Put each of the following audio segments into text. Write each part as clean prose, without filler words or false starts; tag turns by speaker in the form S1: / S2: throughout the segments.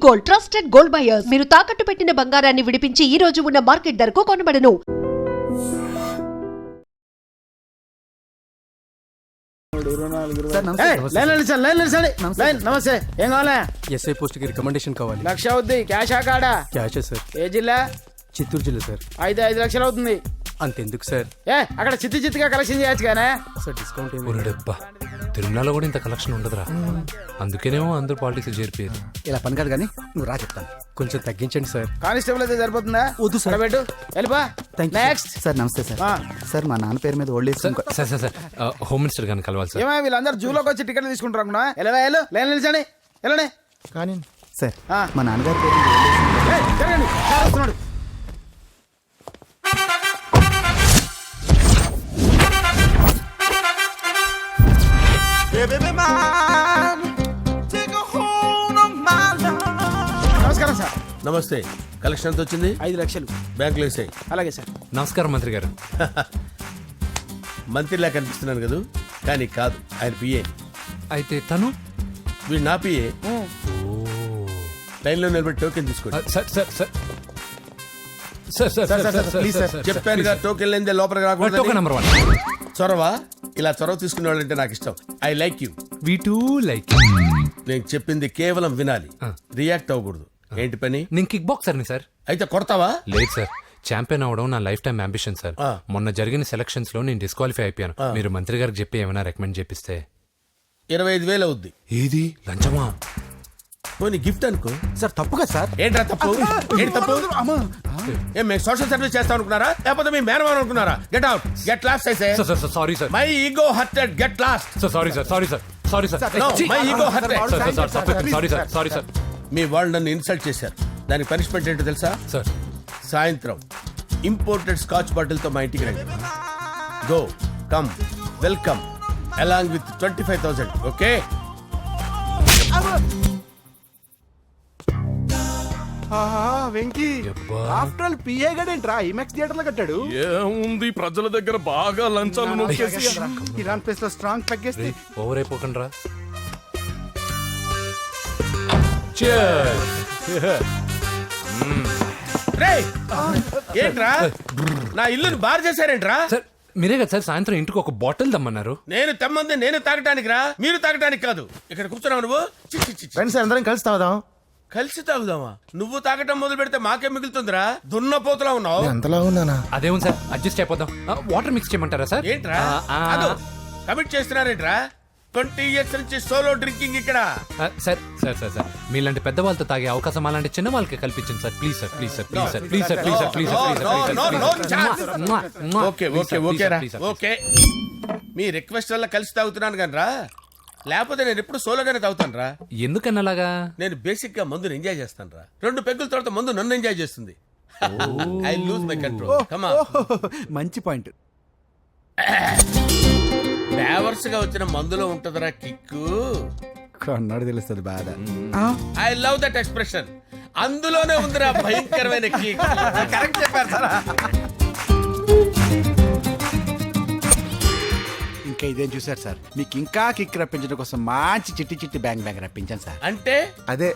S1: Gold, trusted gold buyers. మీరు తాకట్టు పెట్టిన బంగారాన్ని విడిపించి ఈ రోజు ఉన్న మార్కెట్ ధరకు కొనబడను.
S2: నమస్తే. ఏం కావాలా?
S3: ఎస్ఐ పోస్ట్ కి రికమెండేషన్ కావాలి.
S2: లక్ష అవుద్ది. క్యాషా కాడా?
S3: క్యాషే సార్.
S2: ఏ జిల్లా?
S3: చిత్తూరు జిల్లా సార్.
S2: 5 లక్షలు అవుతుంది.
S3: అంతెందుకు సార్?
S2: అక్కడ చిత్తుగా కలెక్షన్ చేయొచ్చు కానీ
S3: సార్ డిస్కౌంట్ ఏమి?
S4: ఒరేడబ్బా, తిరుమలలో కూడా ఇంత కలెక్షన్ ఉండదురా. అందుకేనేమో అందరూ పాలిటిక్స్ చేరిపోయారు.
S5: ఇలా పని కాదు కానీ నువ్వు రా చెప్తాను.
S3: కొంచెం తగ్గించండి సార్.
S2: కానిస్టేబుల్ అయితే సరిపోతుందా?
S5: వద్దు సార్.
S2: పెట్టు వెళ్ళిపా. నెక్స్ట్.
S5: సార్ నమస్తే సార్. సార్ మా నాన్న పేరు మీద old age
S4: sir sir sir home minister గారిని కలవాలి సార్.
S2: ఏమో వీళ్ళందరూ జూలోకి వచ్చి టికెట్లు తీసుకుంటారు అనుకున్నా. లైన్ నిలిచండి. వెళ్ళండి.
S5: కానీ సార్ మా నాన్నగారి పేరు మీద ఓల్డ్ ఏజ్
S2: జరగండి. సార్ వస్తున్నాడు. నమస్కారం సార్.
S6: నమస్తే. కలెక్షన్ ఎంత వచ్చింది?
S2: 5 లక్షలు.
S6: బ్యాంకులో వేసాయి.
S2: అలాగే సార్.
S4: నమస్కారం మంత్రి గారు.
S6: మంత్రిలా కనిపిస్తున్నాను కదా, కానీ కాదు, ఆయన పిఏ.
S4: అయితే తను
S6: వీడు నా పిఏ. లైన్లో నిలబెట్టి టోకెన్ తీసుకోండి.
S4: Sir sir sir sir sir sir sir
S5: please sir.
S6: చెప్పాను కదా, టోకెన్ లేనిదే లోపలికి రాకూడదు.
S4: Token number 1.
S6: చొరవ. ఇలా చొరవ తీసుకునే వాళ్ళంటే నాకు ఇష్టం. I like you.
S4: We two like.
S6: నేను చెప్పింది కేవలం వినాలి, రియాక్ట్ అవ్వకూడదు. ఏంటి పని?
S4: నేను కిక్ బాక్సర్ని సార్.
S6: అయితే కొడతావా?
S4: లేదు సార్, ఛాంపియన్ అవడం నా లైఫ్ టైం అంబిషన్ సార్. మొన్న జరిగిన సెలక్షన్స్ లో నేను డిస్క్వాలిఫై అయిపోయాను. మీరు మంత్రి గారికి చెప్పి ఏమైనా రికమెండ్ చేపిస్తే.
S6: 25,000 అవుద్ది.
S4: ఏది లంచమా?
S6: పోనీ గిఫ్ట్ అనుకో.
S5: సార్ తప్పుగా సార్.
S6: ఏంట్రా తప్పు? ఏంటి తప్పు? ఏం మేము సోషల్ సర్వీస్ చేస్తాం అనుకున్నారా, లేకపోతే మీ మేనమాన్ అనుకున్నారా? Get out, get lost. అయితే
S4: sorry sir.
S6: My ego hurted, get lost.
S4: Sorry sir, sorry sir, sorry sir.
S6: No, my ego hurt.
S4: Sorry sir, sorry sir.
S6: మీ వాళ్ళు నన్ను ఇన్సల్ట్ చేశారు. దానికి పనిష్మెంట్ ఏంటో తెలుసా?
S4: సార్
S6: సాయంత్రం ఇంపోర్టెడ్ స్కాచ్ బాటిల్ తో మా ఇంటికి రండి. Go, come, welcome along with 25,000. Okay?
S5: Venky after all PA గడేంట్రా ఇమెక్స్ థియేటర్ లో కట్టాడు.
S7: ఏముంది, ప్రజల దగ్గర బాగా లంచాలు నొక్కేసి
S5: ఇరాన్ ప్లేస్ లో స్ట్రాంగ్ తగ్గేస్తే
S4: ఓవర్ అయిపోకండి రా.
S6: రేయ్, ఏంట్రా నా ఇల్లుని బార్ చేశారేంట్రా?
S4: సార్ మీరే కదా సార్ సాయంత్రం ఇంటికి ఒక బాటిల్ దమ్మన్నారు.
S6: నేను తెమ్మంది నేను తాగటానికి రా, మీరు తాగటానికి కాదు. ఇక్కడ కూర్చున్నావు నువ్వు.
S5: ఫ్రెండ్స్ అందరం కలిసి తాగుదాం.
S6: కలిసి తాగుదామా? నువ్వు తాగటం మొదలు పెడితే మాకే మిగులుతుందిరా. దున్నపోతులా ఉన్నావు.
S5: ఎంతలా ఉన్నానా?
S4: అదేమో సార్, అడ్జస్ట్ అయిపోదాం. వాటర్ మిక్స్ చేయమంటారా సార్?
S6: ఏంట్రా కమిట్ చేస్తున్నారేంట్రా? 20 years నుంచి సోలో డ్రింకింగ్ ఇక్కడ.
S4: సార్ సార్ సార్ సార్ మీలాంటి పెద్ద వాళ్ళతో తాగే అవకాశం అలాంటి చిన్న వాళ్ళకి కల్పించండి sir. Please sir, please sir, please sir, please sir, please sir, please sir.
S6: Okay okay okay రా, ఓకే. మీ రిక్వెస్ట్ వల్ల కలిసి తాగుతున్నాను కానీ రా, లేకపోతే నేను ఎప్పుడు సోలోగానే తాగుతాను రా.
S4: ఎందుకన్నా అలాగా?
S6: నేను బేసిక్ గా మందుని ఎంజాయ్ చేస్తాను రా. 2 పెగ్గుల తర్వాత మందు నన్ను ఎంజాయ్ చేస్తుంది. I lose my control. Come on.
S5: మంచి పాయింట్.
S6: ఫ్లేవర్స్ గా వచ్చిన మందులో ఉంటదరా కిక్కు.
S5: కన్నాడు తెలుస్తుంది బాధ.
S6: I love that expression. అందులోనే ఉందిరా భయంకరమైన కిక్. కరెక్ట్ చెప్పారు సార్.
S5: ఇంకా ఇదేం చూసారు సార్, మీకు ఇంకా కిక్ రప్పించడం కోసం మంచి చిట్టి చిట్టి బ్యాంగ్ బ్యాంగ్ రప్పించాను సార్.
S6: అంటే
S5: అదే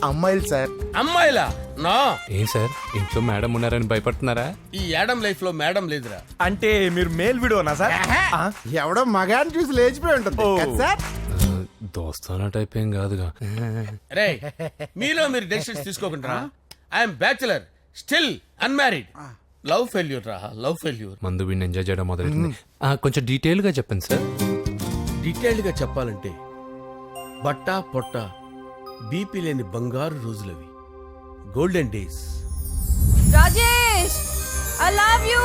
S5: అమ్మాయిలు సార్.
S6: అమ్మాయిలా? నా
S4: ఏం సార్ ఇంట్లో మేడం ఉన్నారని భయపడుతున్నారా?
S6: ఈ యాడమ్ లైఫ్ లో మేడం లేదురా.
S7: అంటే మీరు మేల్ వీడియోనా సార్?
S5: ఎవడో మగాన్ని చూసి లేచిపోయి ఉంటుంది కదా సార్.
S4: దోస్తానా టైప్ ఏం కాదుగా.
S6: రే, మీలో మీరు డెసిషన్స్ తీసుకోకుండా. I'm bachelor, still unmarried. Love failure రా, లవ్ ఫెయిల్యూర్.
S4: మందు వీడిని ఎంజాయ్ చేయడం మొదలైంది. కొంచెం డీటెయిల్ గా చెప్పండి సార్.
S6: డీటెయిల్డ్ గా చెప్పాలంటే బట్టా పొట్ట బీపీ లేని బంగారు రోజులవి, golden days.
S8: Rajesh, I love you.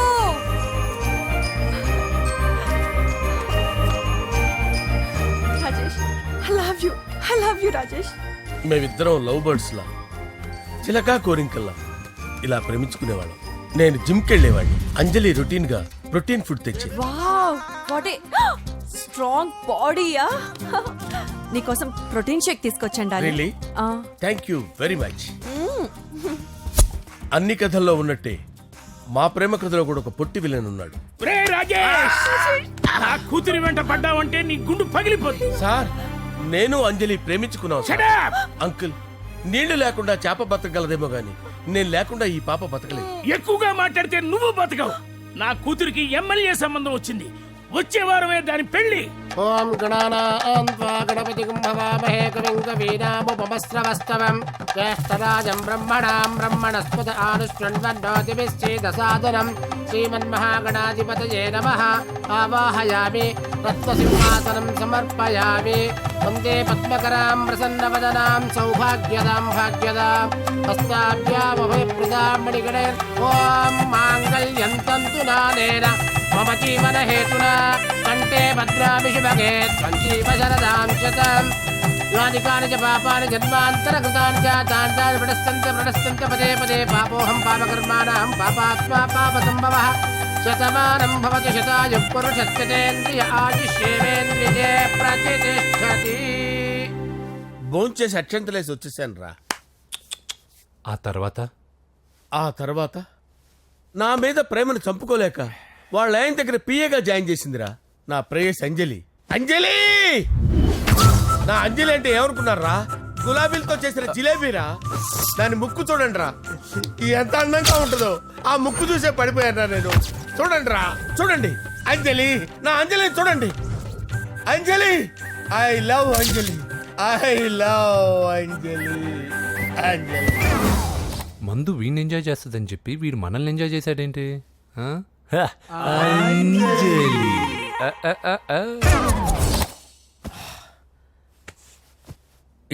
S8: Rajesh, I love you. I love you, Rajesh.
S6: మేమిద్దరం లవ్ బర్డ్స్ లా, చిలకా కోరింకల్లా ఇలా ప్రేమించుకునేవాళ్ళం. నేను జిమ్ కెళ్ళేవాడిని. అంజలి రొటీన్ గా ప్రోటీన్ ఫుడ్ తెచ్చి.
S8: వావ్, వాట్ ఏ స్ట్రాంగ్ బాడీయా. నీకోసం ప్రోటీన్ షేక్ తీసుకొచ్చండి.
S6: Really? Thank you very much. అన్ని కథల్లో ఉన్నట్టే మా ప్రేమ కథలో కూడా ఒక పొట్టి విలన్ ఉన్నాడు.
S7: కూతురి వెంట పడ్డావంటే నీ గుండు పగిలిపోతుంది.
S6: సార్, నేను అంజలి ప్రేమించుకున్నాను. అంకుల్, నీళ్లు లేకుండా చేప బతకగలదేమో గాని నేను లేకుండా ఈ పాప బతకలేదు.
S7: ఎక్కువగా మాట్లాడితే నువ్వు బతకవు. నా కూతురికి ఎమ్మెల్యే సంబంధం వచ్చింది. వచ్చే వారమే దాని పెళ్లి.
S9: ఓం గణానాన్వా గణపతిం భవామహే కవిం కవీనాముపమస్రవస్తవం జ్యేష్ఠరాజం బ్రహ్మణాం బ్రహ్మణస్పత ఆనుష్ణ్వన్నోతిభిశ్చేదసాదనం శ్రీమన్మహాగణాధిపతయే నమః. ఆవాహయామి తత్వసింహాసనం సమర్పయామి. వందే పద్మకరాం ప్రసన్నవదనాం సౌభాగ్యదాం భాగ్యదాం హస్తాభ్యామభయప్రదాం మణిగణే. ఓం మాంగళ్యం తంతు నానేన మమ జీవన హేతునా కంటే భద్రామి శుభగే త్వం జీవ శరదాం శతం. యాని కాని చ పాపాని జన్మాంతర కృతాని జాతాని తాని ప్రణశ్యంత పదే పదే పాపోహం పాపకర్మాణం పాపాత్మా పాప సంభవః. శతమానం భవతి శతాయుః పురుషస్యేంద్రియ ఆయుష్యేంద్రియే ప్రతిష్టతి.
S6: భోంచేసి అక్షంతలేసి వచ్చేసాను రా.
S4: ఆ తర్వాత
S6: ఆ తర్వాత నా మీద ప్రేమను చంపుకోలేక వాళ్ళ ఆయన దగ్గర పిఏగా జాయిన్ చేసిందిరా నా ప్రేయస్ అంజలి. అంజలి నా అంజలి అంటే ఏమనుకున్నారా? గులాబీలతో చేసిన జిలేబీరా. దాని ముక్కు చూడండి రా, ఎంత అందంగా ఉంటుందో. ఆ ముక్కు చూసే పడిపోయారా నేను. చూడండి రా, చూడండి అంజలి, నా అంజలి చూడండి. Anjali, I love Anjali, I love Anjali. Anjali
S4: మందు వీడిని ఎంజాయ్ చేస్తుందని చెప్పి వీడు మనల్ని ఎంజాయ్ చేశాడేంటి? ఆ?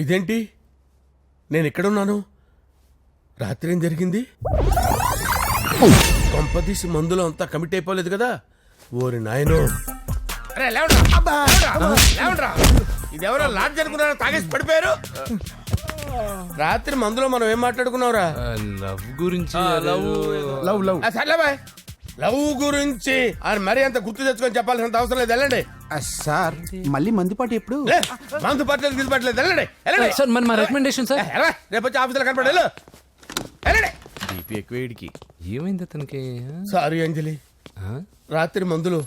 S6: ఇదేంటి నేను ఎక్కడున్నాను? రాత్రి ఏం జరిగింది? కొంపదీసి మందులో అంతా కమిట్ అయిపోలేదు కదా? ఓరి నాయనో. అరే లేవండ్రా, లేవండ్రా. ఇదెవరో లాడ్జ్ అనుకున్నారో తాగేసి పడిపోయారు. రాత్రి మందులో మనం ఏం మాట్లాడుకున్నావురా?
S4: లవ్ గురించి
S2: లవ్ లవ్
S6: సర్లే బాయ్, లవ్ గురించి అని మరీ అంత గుర్తు తెచ్చుకొని చెప్పాల్సినంత అవసరం లేదు. వెళ్ళండి.
S5: సార్ మళ్ళీ మందుపాటి ఎప్పుడు?
S6: లే, మందు పట్టలేదు గిల్లు పట్టలేదు. వెళ్ళండి, వెళ్ళండి.
S4: సార్ మన రికమెండేషన్ సార్.
S6: రేపు వచ్చి ఆఫీసులో కనపడి వెళ్ళు. వెళ్ళండి.
S4: ఏమైంది అతనికి?
S6: సారీ అంజలి,
S4: ఆ?
S6: రాత్రి మందులో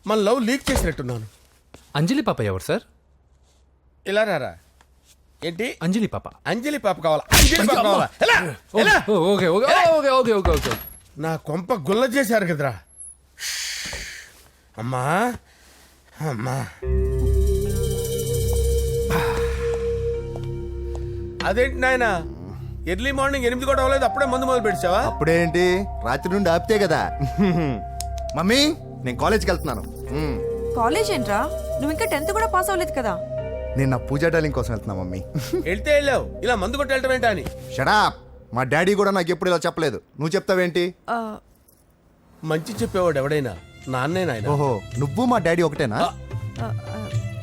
S6: మన లవ్ లీక్ చేసినట్టున్నాను.
S4: అంజలి పాప ఎవరు సార్?
S6: ఇలా రారా. ఏంటి
S4: అంజలి పాప.
S6: అంజలి పాప కావాలా? అంజలి పాప కావాలా? ఎలా? ఎలా?
S4: Okay okay okay okay okay okay.
S6: నా కొంప గుల్ల చేశారు కదరా. అమ్మా అమ్మా, అదేంటి నాయన ఎర్లీ మార్నింగ్ 8 కూడా అవ్వలేదు, అప్పుడే మందు మొదలు పెడిచావా?
S10: అప్పుడేంటి, రాత్రి నుండి ఆపితే కదా. మమ్మీ నేను కాలేజ్కి వెళ్తున్నాను.
S8: కాలేజ్ ఏంట్రా? నువ్వు ఇంకా 10th కూడా పాస్ అవ్వలేదు కదా.
S10: నేను నా పూజా డాలింగ్ కోసం వెళ్తున్నా మమ్మీ.
S6: వెళ్తే వెళ్ళావు, ఇలా మందు కొట్టి వెళ్ళటం ఏంటా అని.
S10: షడా, మా డాడీ కూడా నాకు ఎప్పుడు ఇలా చెప్పలేదు. నువ్వు చెప్తావేంటి?
S8: ఆ,
S6: మంచి చెప్పేవాడు ఎవడైనా నాన్నే నాయన.
S10: ఓహో, నువ్వు మా డాడీ ఒకటేనా?
S8: ఆ, ఆ,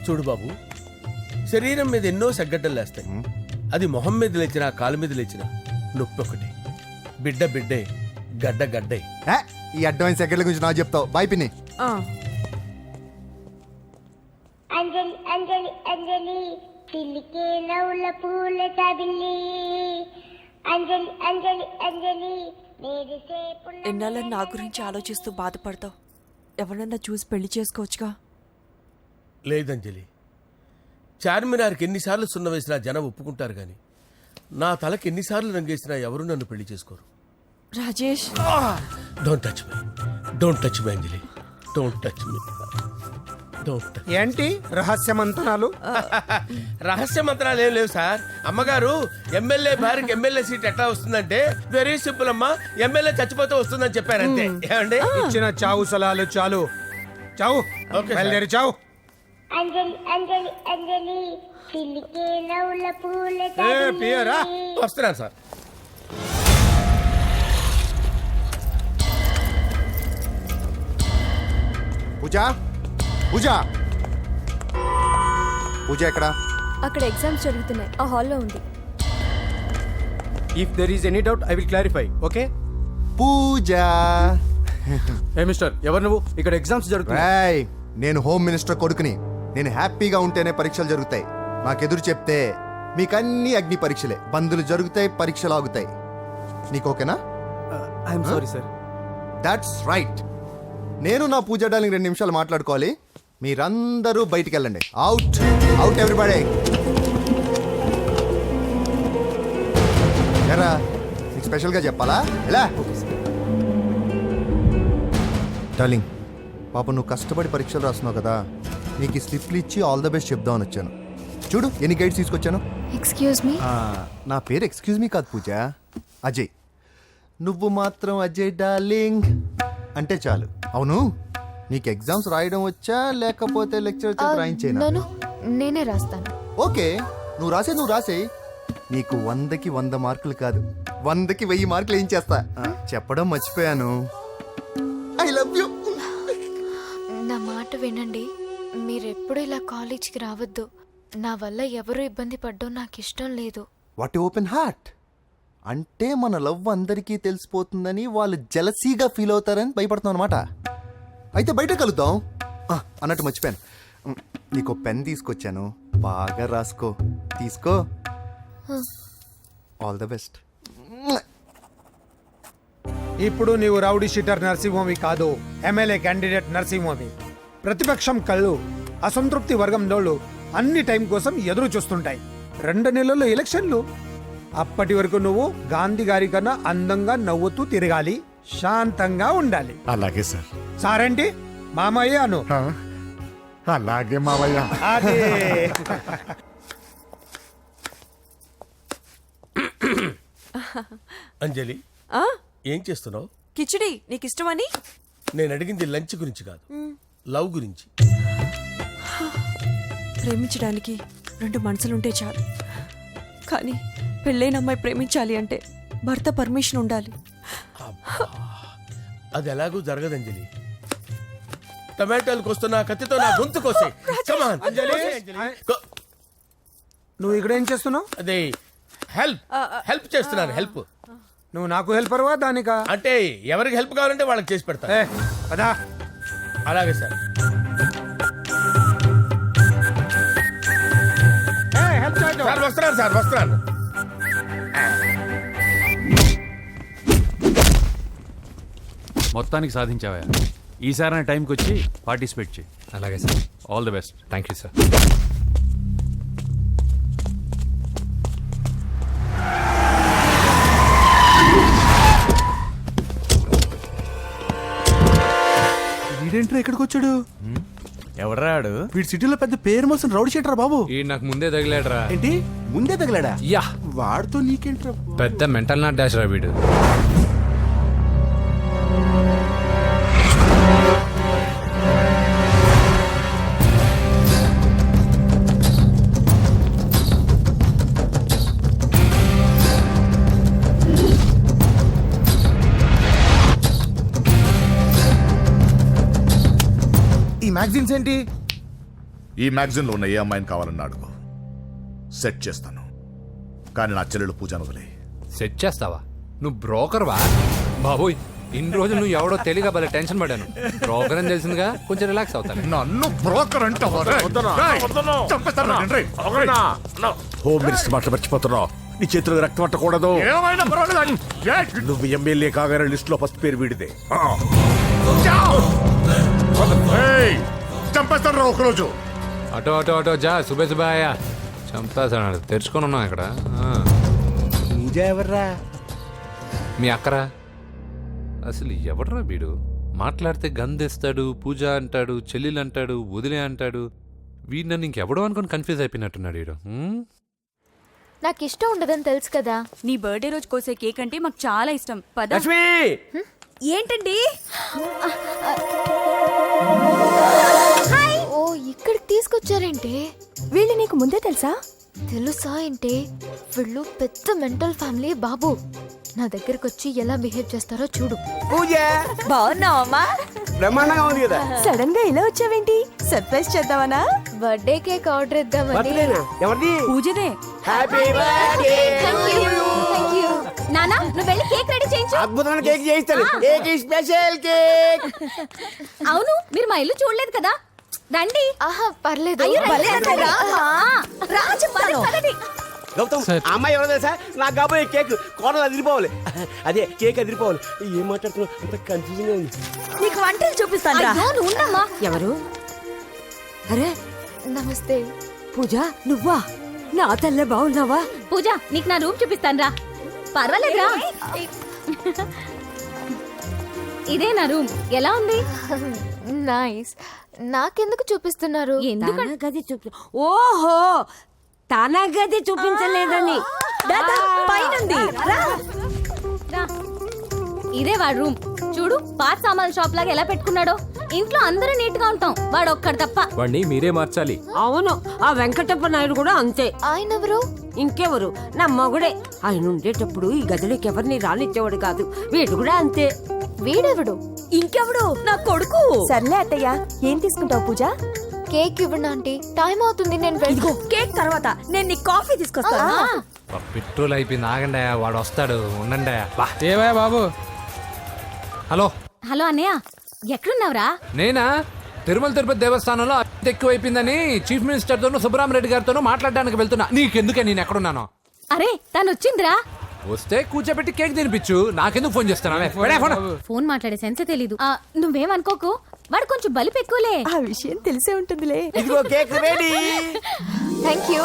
S6: చూడు బాబు, శరీరం మీద ఎన్నో సగ్గడ్డలు లేస్తాయి. అది మొహం మీద లేచినా కాలు మీద లేచినా నొప్పి ఒకటి. బిడ్డ బిడ్డే, గడ్డ గడ్డే.
S10: ఏ, ఈ అడ్వాన్స్ సెకండ్ల గురించి నాకు చెప్తావు. బాయ్ పిన్ని.
S8: ఆ.
S11: అంజలి అంజలి అంజలి పిల్లికే నవ్వుల పూల తబిల్లి. అంజలి అంజలి అంజలి
S8: ఎన్నాళ్ళని నా గురించి ఆలోచిస్తూ బాధపడతావు? ఎవరన్నా చూసి పెళ్లి చేసుకోవచ్చుగా.
S6: లేదంజలి, చార్మినార్కి ఎన్నిసార్లు సున్న వేసినా జనం ఒప్పుకుంటారు గాని నా తలకి ఎన్నిసార్లు రంగేసినా ఎవరు నన్ను పెళ్లి చేసుకోరు.
S8: Rajesh,
S6: don't touch me, don't touch me Anjali, don't touch me, don't touch.
S5: ఏంటి రహస్య మంతనాలు?
S6: రహస్య మంత్రాలు ఏం లేవు సార్. అమ్మగారు ఎమ్మెల్యే భార్యకి ఎమ్మెల్యే సీట్ ఎట్లా వస్తుందంటే వెరీ సింపుల్ అమ్మా, ఎమ్మెల్యే చచ్చిపోతే వస్తుందని చెప్పారు అంతే. ఏమండి?
S5: ఇచ్చిన చావు సలాలు చాలు. చావు.
S6: ఓకే
S5: బయలుదేరి చావు.
S11: అంజలి అంజలి అంజలి పిల్లికే నవ్వుల పూల
S5: పియరా
S6: వస్తున్నాను సార్.
S10: పూజ, పూజ, పూజ ఎక్కడ?
S11: అక్కడ ఎగ్జామ్స్ జరుగుతున్నాయి, ఆ హాల్లో ఉంది.
S3: If there is any doubt I will clarify. Okay
S10: Pooja.
S3: ఏ మిస్టర్, ఎవరు నువ్వు? ఇక్కడ ఎగ్జామ్స్ జరుగుతున్నాయి.
S10: రాయ్, నేను హోమ్ మినిస్టర్ కొడుకుని. నేను హ్యాపీగా ఉంటేనే పరీక్షలు జరుగుతాయి. నాకెదురు చెప్తే మీకన్నీ అగ్ని పరీక్షలే. బందులు జరుగుతాయి, పరీక్షలు ఆగుతాయి. నీకు ఓకేనా?
S3: I'm sorry sir.
S10: That's right. నేను నా పూజ డార్లింగ్ 2 నిమిషాలు మాట్లాడుకోవాలి. మీరందరూ బయటికి వెళ్ళండి. Out out everybody. ఏంట్రా నీకు స్పెషల్గా చెప్పాలా ఎలా డార్లింగ్ పాప నువ్వు కష్టపడి పరీక్షలు రాస్తున్నావు కదా నీకు ఈ స్లిప్లు ఇచ్చి ఆల్ ద బెస్ట్ చెప్దామని వచ్చాను చూడు ఎన్ని గైడ్స్ తీసుకొచ్చాను
S11: ఎక్స్క్యూజ్ మీ.
S10: నా పేరు ఎక్స్క్యూజ్ మీ కాదు పూజ అజయ్ నువ్వు మాత్రం అజయ్ డార్లింగ్ అంటే చాలు అవును నీకు ఎగ్జామ్స్ రాయడం వచ్చా లేకపోతే లెక్చర్ రాయించేనా
S11: నన్ను నేనే రాస్తాను.
S10: ఓకే నువ్వు రాసే నీకు 100కి 100 మార్కులు కాదు 100కి 1000 మార్కులు ఏం చేస్తా చెప్పడం మర్చిపోయాను ఐ లవ్ యూ.
S11: నా మాట వినండి, మీరెప్పుడు ఇలా కాలేజ్కి రావద్దు. నా వల్ల ఎవరు ఇబ్బంది పడ్డం నాకు ఇష్టం లేదు.
S10: వాట్ ఓపెన్ హార్ట్ అంటే మన లవ్ అందరికీ తెలిసిపోతుందని వాళ్ళు జలసీగా ఫీల్ అవుతారని భయపడుతున్నాం అనమాట. అయితే బయట కలుద్దాం. అన్నట్టు మర్చిపోయాను, నీకు పెన్ తీసుకొచ్చాను, బాగా రాసుకో. తీసుకో. All the best.
S2: ఇప్పుడు నీవు రౌడీ షీటర్ నరసింహమి కాదు, ఎమ్మెల్యే క్యాండిడేట్ నరసింహమి. ప్రతిపక్షం కళ్ళు అసంతృప్తి వర్గం డోళ్ళు అన్ని టైం కోసం ఎదురు చూస్తుంటాయి. 2 నెలల్లో ఎలక్షన్లు. అప్పటి వరకు నువ్వు గాంధీ గారి కన్నా అందంగా నవ్వుతూ తిరగాలి, శాంతంగా ఉండాలి.
S5: అలాగే సార్.
S2: సారేంటి మామయ్య అను.
S5: అలాగే మావయ్య.
S2: అదే
S6: అంజలి ఏం చేస్తున్నావు?
S8: కిచిడి నీకు ఇష్టమని.
S6: నేను అడిగింది లంచ్ గురించి కాదు, లవ్ గురించి.
S8: ప్రేమించడానికి 2 మనసులుంటే చాలు, కానీ పెళ్ళైన అమ్మాయి ప్రేమించాలి అంటే భర్త పర్మిషన్ ఉండాలి.
S6: అది ఎలాగూ జరగదు అంజలి. టమాటాలు కోస్తున్నా కత్తితో నా గొంతు కోసే. Come on.
S2: నువ్వు ఇక్కడ ఏం చేస్తున్నావు?
S6: అదే హెల్ప్ చేస్తున్నాను. హెల్ప్
S2: నువ్వు నాకు హెల్పర్వా దానికా?
S6: అంటే ఎవరికి హెల్ప్ కావాలంటే వాళ్ళకి చేసి పెడతా.
S2: పదా.
S6: అలాగే సార్. సార్ వస్తున్నాను.
S12: మొత్తానికి సాధించావా? ఈసారి టైంకి వచ్చి పార్టిసిపేట్ చేయి.
S4: అలాగే sir.
S12: All the best.
S4: Thank you sir.
S5: వీడేంట్రా ఇక్కడికి వచ్చాడు?
S12: ఎవడ్రాడు?
S5: వీడి సిటీలో పెద్ద పేరు మోసం రౌడీ షీటర్ బాబు.
S4: ఈ నాకు ముందే తగిలాడరా.
S5: ఏంటి ముందే తగిలాడా?
S4: యా,
S5: వాడితో నీకేంట్రా?
S4: పెద్ద మెంటల్ నాట్ డాష్ రా వీడు.
S2: ఈ మ్యాగజైన్స్ ఏంటి?
S13: ఈ మ్యాగజైన్ లో ఉన్న ఏ అమ్మాయిని కావాలన్నా అడుగు, సెట్ చేస్తాను. కానీ నా చెల్లెలు పూజను వదిలే.
S4: సెట్ చేస్తావా? నువ్వు బ్రోకర్ వా? బాబోయ్, ఇన్ని రోజులు నువ్వు ఎవడో తెలియక భలే టెన్షన్ పడ్డాను. బ్రోకర్ అని తెలిసిందిగా కొంచెం రిలాక్స్ అవుతాను.
S13: నన్ను బ్రోకర్ అంటే
S5: హోమ్ మినిస్టర్ మాట మర్చిపోతున్నావు. నీ చేతిలో రక్తం పట్టకూడదు. నువ్వు ఎమ్మెల్యే కాగానే లిస్ట్ లో ఫస్ట్ పేరు వీడిదే.
S13: చంపేస్తాను ఒకరోజు.
S4: అటో జా సుబేసుబాయ చంపేస్తాడు. తెరుచుకొని ఉన్నాం ఇక్కడ.
S5: పూజ ఎవర్రా?
S4: మీ అక్కరా? అసలు ఎవడరా వీడు? మాట్లాడితే గంధేస్తాడు, పూజ అంటాడు, చెల్లెలు అంటాడు, వదిలే అంటాడు. వీడు నన్ను ఇంకెవడో అనుకుని కన్ఫ్యూజ్ అయిపోయినట్టున్నాడు వీడు.
S11: నాకు ఇష్టం ఉండదని తెలుసు కదా.
S8: నీ బర్త్డే రోజు కోసే కేక్ అంటే మాకు చాలా ఇష్టం. పద. ఏంటండి?
S11: ఓ, ఇక్కడికి తీసుకొచ్చారేంటే? వీళ్ళు నీకు ముందే తెలుసా? తెలుసా ఏంటే? వీళ్ళు పెద్ద మెంటల్ ఫ్యామిలీ బాబు. నా దగ్గరకు వచ్చి ఎలా బిహేవ్ చేస్తారో చూడు.
S9: పూజ
S8: బాగున్నావమ్మా?
S9: బ్రహ్మాండంగా ఉంది కదా.
S8: సడన్ గా ఇలా వచ్చావేంటి? సర్ప్రైజ్ చేద్దామనా?
S11: బర్త్డే కేక్ ఆర్డర్ ఇద్దామని.
S9: ఎవరిది?
S8: పూజదే.
S9: Happy birthday.
S11: నానా, నువ్వు వెళ్ళి కేక్ రెడీ చేయించు.
S9: అద్భుతమైన కేక్ చేయిస్తాను. Cake special cake.
S11: అవును, మీరు మా ఇల్లు చూడలేదు కదా. రండి. ఆహా, పర్లేదు.
S9: గౌతమ్, అమ్మాయి ఎవరో తెలుసా? నాకు కాబోయే కేక్ కోడలు అదిరిపోవాలి. అదే కేక్ అదిరిపోవాలి. ఏం మాట్లాడుతున్నావు? అంత కన్ఫ్యూజన్ గా ఉంది.
S8: నీకు వంటలు చూపిస్తాను. ఎవరు? అరే
S11: నమస్తే.
S8: పూజ, నువ్వా? నా తల్లే బాగున్నావా?
S11: పూజ, నీకు నా రూమ్ చూపిస్తాను రా. పర్వాలేదురా. ఇదే నా రూమ్. ఎలా ఉంది? నైస్. నాకెందుకు చూపిస్తున్నారు? ఎందుకంటే
S8: గది ఓహో తన గది చూపించలేదని పైనుంది.
S11: ఇదే వాడు రూమ్. చూడు పాత సామాన్ షాప్ లాగా ఎలా పెట్టుకున్నాడో. ఇంట్లో అందరూ నీట్ గా ఉంటాం, వాడు ఒక్కడు తప్ప.
S3: వాడిని మీరే మార్చాలి.
S8: అవును, ఆ వెంకటప్ప నాయుడు కూడా అంతే.
S11: ఆయన ఎవరు?
S8: ఇంకెవరు, నా మొగుడే. ఆయన ఉండేటప్పుడు ఈ గదిలోకి ఎవరిని రానిచ్చేవాడు కాదు. వీడు కూడా అంతే.
S11: వీడెవడు?
S8: ఇంకెవడు, నా కొడుకు.
S11: సర్లే అత్తయ్య, ఏం తీసుకుంటావు పూజ? కేక్ ఇవ్వండి ఆంటీ, టైం అవుతుంది. నేను
S8: కేక్ తర్వాత నేను నీ కాఫీ తీసుకొస్తాను.
S4: పెట్రోల్ అయిపోయింది, ఆగండి, వాడు వస్తాడు, ఉండండి.
S3: ఏవయ్యా బాబు?
S4: హలో
S11: హలో అన్నయ్య, ఎక్కడున్నావురా?
S4: నేనా తిరుమల తిరుపతి దేవస్థానంలో అత్యంత ఎక్కువైపోయిందని చీఫ్ మినిస్టర్ తోనూ సుబ్బరామరెడ్డి గారితోనూ మాట్లాడడానికి వెళ్తున్నా. నీకెందుకే నేను ఎక్కడున్నాను?
S11: అరే తను వచ్చిందిరా.
S4: వస్తే కూర్చోబెట్టి కేక్ తినిపించు, నాకెందుకు ఫోన్ చేస్తున్నా?
S11: ఫోన్ మాట్లాడే సెన్సే తెలీదు. నువ్వేమనుకోకు, వాడు కొంచెం బలిపు ఎక్కువలే. ఆ విషయం తెలిసే ఉంటుందిలే.
S6: ఇదిగో కేక్ రెడీ.
S11: Thank you.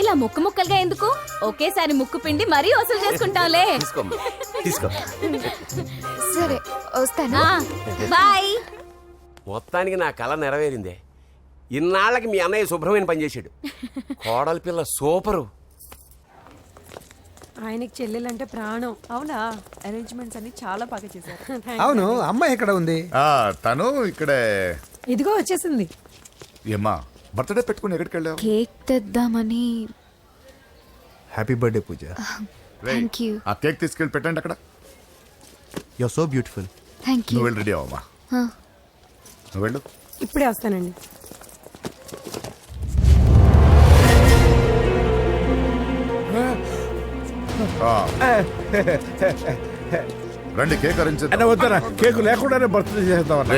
S11: ఇలా ముక్కు ముక్కలుగా ఎందుకు? ఒకేసారి ముక్కు పిండి మరీ వసూలు చేసుకుంటావులే.
S6: తీసుకో.
S11: సరే వస్తానా, బాయ్.
S9: మొత్తానికి నా కళ నెరవేరిందే. ఇన్నాళ్ళకి మీ అన్నయ్య శుభ్రమైన పనిచేశాడు. కోడలి పిల్ల సూపరు.
S8: ఆయనకి చెల్లెలంటే ప్రాణం. అవునా, అరేంజ్మెంట్స్ అన్ని చాలా బాగా చేశారు.
S2: అవును, అమ్మాయి ఎక్కడ ఉంది?
S13: తను ఇక్కడే.
S8: ఇదిగో వచ్చేసింది.
S13: ఏమ్మా బర్త్డే పెట్టుకుని ఎక్కడికి వెళ్ళావు?
S11: కేక్ తెద్దామని.
S10: Happy birthday Pooja.
S11: Thank you.
S13: ఆ కేక్ తీసుకెళ్ళి పెట్టండి అక్కడ.
S10: You are so beautiful.
S11: Thank you.
S13: నువ్వు వెళ్ళి రెడీ అవ్వమ్మా. నువ్వు వెళ్ళు.
S8: ఇప్పుడే వస్తానండి.
S13: రండి, కేక్ అరేంజ్
S5: అన్న వద్దరా, కేకు లేకుండానే బర్త్డే చేద్దాం.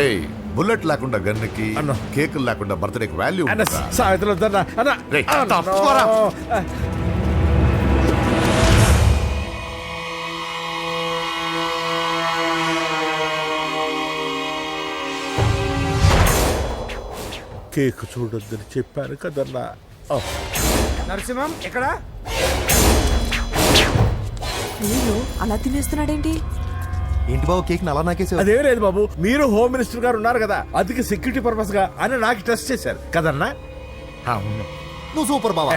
S13: బుల్లెట్ లేకుండా గన్నుకి, కేక్ లేకుండా బర్త్డేకి వాల్యూ.
S5: సాయంత్రం వద్దన్నా అన్న. కేక్ చూడొద్దని చెప్పాను కదన్నా.
S2: నరసింహం ఎక్కడ?
S8: అలా తినేస్తున్నాడేంటి?
S10: ఏంటి బాబు కేక్ అలా నాకేసి?
S5: అదేం లేదు బాబు, మీరు హోమ్ మినిస్టర్ గారు ఉన్నారు కదా, అందుకే సెక్యూరిటీ పర్పస్ గా అని నాకు టెస్ట్ చేశారు కదన్నా. అవును,
S10: నువ్వు సూపర్ బాబా.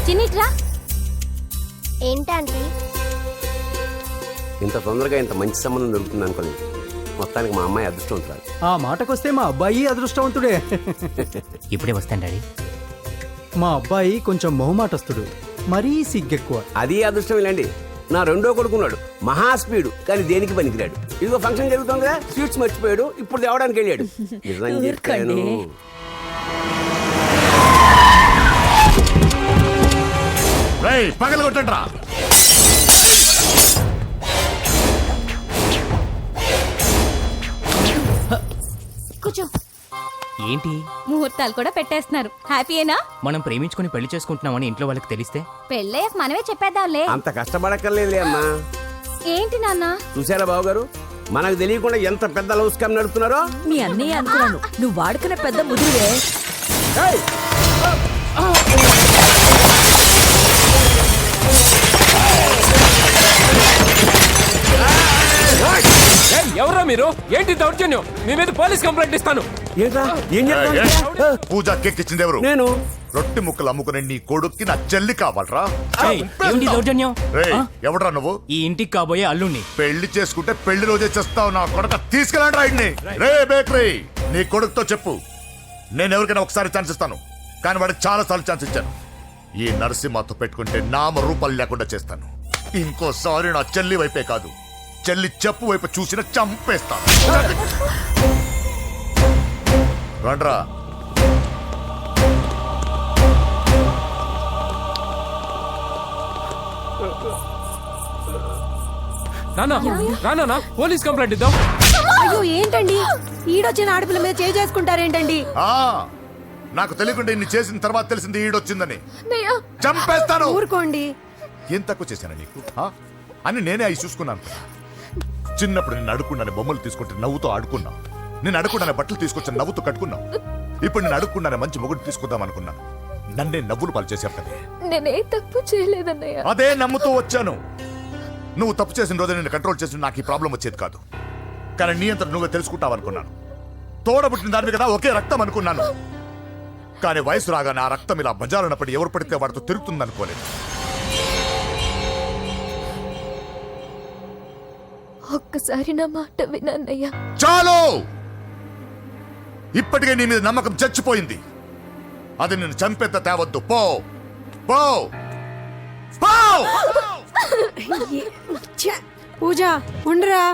S11: చిన్నిట్రా. ఏంటంటే
S9: ఇంత తొందరగా ఇంత మంచి సంబంధం దొరుకుతుంది అనుకోలేదు. మొత్తానికి మా అమ్మాయి అదృష్టవంతురాలు.
S3: ఆ మాటకొస్తే మా అబ్బాయి అదృష్టవంతుడే.
S12: ఇప్పుడే వస్తాను డాడీ.
S3: మా అబ్బాయి కొంచెం మొహమాటస్తుడు, మరీ సిగ్గెక్కువ.
S9: అది అదృష్టం ఇలాండి. నా రెండో కొడుకున్నాడు, మహా స్పీడు, కానీ దేనికి పనికిరాడు. ఇదిగో ఫంక్షన్ జరుగుతుంది కదా, స్వీట్స్ మర్చిపోయాడు, ఇప్పుడు తేవడానికి వెళ్ళాడు. నిజం చెప్పాను.
S13: పగల కొట్టండి రా.
S11: కూర్చో.
S12: ఏంటి
S11: ముహూర్తాలు కూడా పెట్టేస్తున్నారు. హ్యాపీయేనా?
S12: మనం ప్రేమించుకుని పెళ్లి చేసుకుంటున్నామని ఇంట్లో వాళ్ళకి తెలిస్తే?
S11: పెళ్ళయ్యాక మనమే చెప్పేద్దాంలే.
S9: అంత కష్టపడక్కర్లేదులే అమ్మా.
S11: ఏంటి నాన్న?
S9: చూసారా బాబు గారు, మనకు తెలియకుండా ఎంత పెద్ద లవ్ స్కామ్ నడుపుతున్నారో.
S8: మీ అన్నయ్య అనుకున్నాను, నువ్వు వాడుకునే పెద్ద ముదురువే.
S3: ఎవరా మీరు? ఏంటి దౌర్జన్యం? మీ మీద పోలీస్ కంప్లైంట్ ఇస్తాను.
S9: ఏంట్రా, ఏం చెప్తాను?
S13: పూజ కేక్ ఇచ్చింది ఎవరు?
S9: నేను.
S13: రొట్టె ముక్కలు అమ్ముకునే నీ కొడుక్కి నా చెల్లి కావాలరా?
S12: ఏంటి దౌర్జన్యం?
S13: ఎవడరా నువ్వు?
S12: ఈ ఇంటికి కాబోయే అల్లుణ్ణి.
S13: పెళ్లి చేసుకుంటే పెళ్లి రోజే చేస్తావు నా కొడుక. తీసుకెళ్ళండి రాయిడ్ని. రే బేకరీ, నీ కొడుకుతో చెప్పు, నేను ఎవరికైనా ఒకసారి ఛాన్స్ ఇస్తాను, కానీ వాడికి చాలా సార్లు ఛాన్స్ ఇచ్చాను. ఈ నరసింహతో పెట్టుకుంటే నామ రూపాలు లేకుండా చేస్తాను. ఇంకోసారి నా చెల్లి వైపే కాదు, చెల్లి చెప్పు వైపు చూసిన చంపేస్తాను. రండ్రా.
S3: నానా పోలీస్ కంప్లైంట్ ఇద్దాం.
S8: అయ్యో ఏంటండి, ఈడొచ్చిన ఆడపిల్ల మీద చేసుకుంటారేంటండి?
S13: నాకు తెలియకుండా ఇన్ని చేసిన తర్వాత తెలిసింది ఈడొచ్చిందని. చంపేస్తాను.
S8: ఊరుకోండి.
S13: ఏం తక్కువ చేశాను నీకు అని నేనే అవి చూసుకున్నాను. చిన్నప్పుడు నేను అడుక్కున్నాను బొమ్మలు తీసుకుంటే నవ్వుతో ఆడుకున్నావు. నేను అడుక్కున్నాను బట్టలు తీసుకొచ్చి నవ్వుతో కట్టుకున్నావు. ఇప్పుడు నేను అడుక్కున్నాను మంచి మొగుడు తీసుకుందాం అనుకున్నాను. నన్నే నవ్వులు పాలు చేశారు కదే.
S11: నేనే తప్పు చేయలేదన్నయ్య.
S13: అదే నమ్ముతూ వచ్చాను. నువ్వు తప్పు చేసిన రోజు నేను కంట్రోల్ చేసి నాకు ఈ ప్రాబ్లం వచ్చేది కాదు. కానీ నీ అంతా నువ్వే తెలుసుకుంటావు అనుకున్నాను. తోడబుట్టిన దానివి కదా, ఒకే రక్తం అనుకున్నాను. కానీ వయసు రాగానే ఆ రక్తం ఇలా బజారున్నప్పుడు ఎవరు పడితే వాడితో తిరుగుతుంది అనుకోలేదు.
S11: ఒక్కసారి నా మాట వినన్నయ్య.
S13: చాలు, ఇప్పటికే నీ మీద నమ్మకం చచ్చిపోయింది. అది నిన్ను చంపేత తేవద్దు. పో పో పో.
S8: పూజ ఉండరా.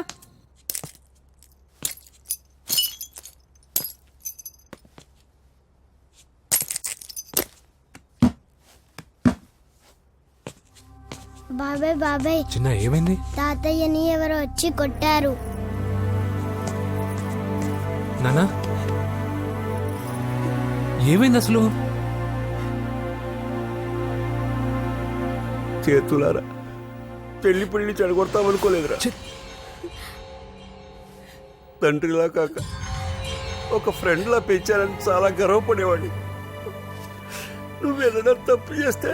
S11: బాబాయ్ బాబాయ్,
S4: చిన్న ఏమైంది?
S11: తాతయ్యని ఎవరో వచ్చి కొట్టారు.
S4: నానా ఏమైంది అసలు?
S6: చేతులారా పెళ్లి పెళ్లి చెడగొడతామనుకోలేదురా. తండ్రిలా కాక ఒక ఫ్రెండ్లా పెంచాలని చాలా గర్వపడేవాడిని. నువ్వేదైనా తప్పు చేస్తే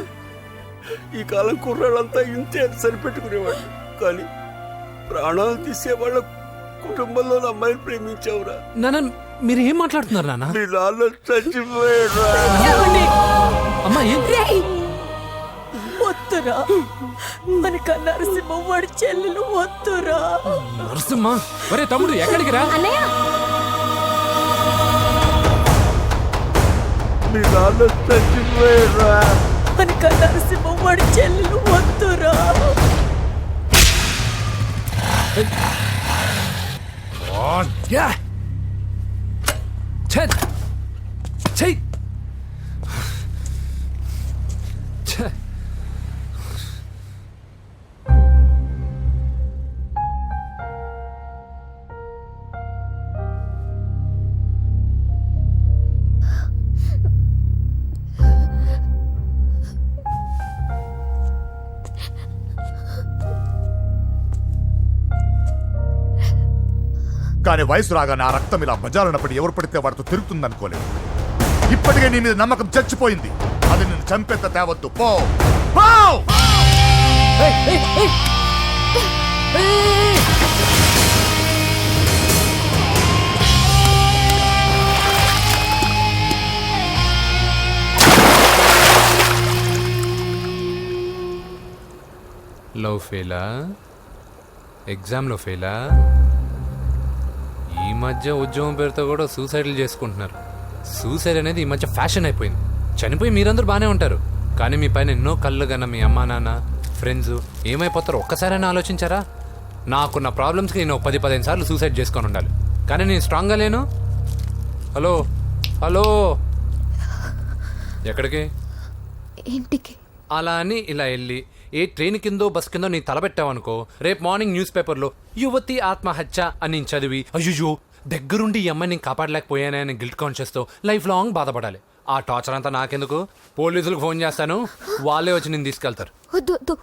S6: ఈ కాలం కుర్రాళ్ళంతా ఇంతే అని సరిపెట్టుకునేవాడు. కానీ ప్రాణాలు తీసే వాళ్ళ కుటుంబంలో అమ్మాయిని ప్రేమించావురా.
S4: నాన్న మీరు ఏం మాట్లాడుతున్నారు నాన్న?
S6: మీ నాన్న చచ్చిపోయాడురా.
S4: అమ్మా ఏం?
S8: వద్దురా, మనక నరసింహ వాడి చెల్లెలు వద్దురా.
S4: నరసింహ ఒరే తమ్ముడు ఎక్కడికి రా?
S6: మీ నాన్న చచ్చిపోయాడురా.
S8: మనక నరసింహ వాడి చెల్లెలు వద్దురా.
S13: కానీ వయసు రాగానే ఆ రక్తం ఇలా బజారున్నప్పుడు ఎవరు పడితే వాడితో తిరుగుతుంది అనుకోలేదు. ఇప్పటికే నీ మీద నమ్మకం చచ్చిపోయింది. అది నిన్ను చంపేత తేవద్దు. పో పో.
S4: లవ్ ఫెయిలా? ఎగ్జామ్లో ఫెయిలా? ఈ మధ్య ఉద్యోగం పేరుతో కూడా సూసైడ్లు చేసుకుంటున్నారు. సూసైడ్ అనేది ఈ మధ్య ఫ్యాషన్ అయిపోయింది. చనిపోయి మీరందరూ బాగానే ఉంటారు, కానీ మీ పైన ఎన్నో కళ్ళు కన్నా మీ అమ్మా నాన్న ఫ్రెండ్స్ ఏమైపోతారో ఒక్కసారైనా ఆలోచించారా? నాకున్న ప్రాబ్లమ్స్కి నేను 10-15 సార్లు సూసైడ్ చేసుకొని ఉండాలి, కానీ నేను స్ట్రాంగ్గా లేను. హలో హలో, ఎక్కడికి?
S11: ఇంటికి.
S4: అలా అని ఇలా వెళ్ళి ఏ ట్రైన్ కిందో బస్ కిందో నీ తలపెట్టావనుకో, రేపు మార్నింగ్ న్యూస్ పేపర్లో యువతి ఆత్మహత్య అని నేను చదివి అయ్యో దగ్గరుండి ఈ అమ్మాయి నేను కాపాడలేకపోయానే అని గిల్ట్ కాన్షియస్తో లైఫ్ లాంగ్ బాధపడాలి. ఆ టార్చర్ అంతా నాకెందుకు? పోలీసులకు ఫోన్ చేస్తాను, వాళ్ళే వచ్చి నేను తీసుకెళ్తారు.
S11: వద్దు.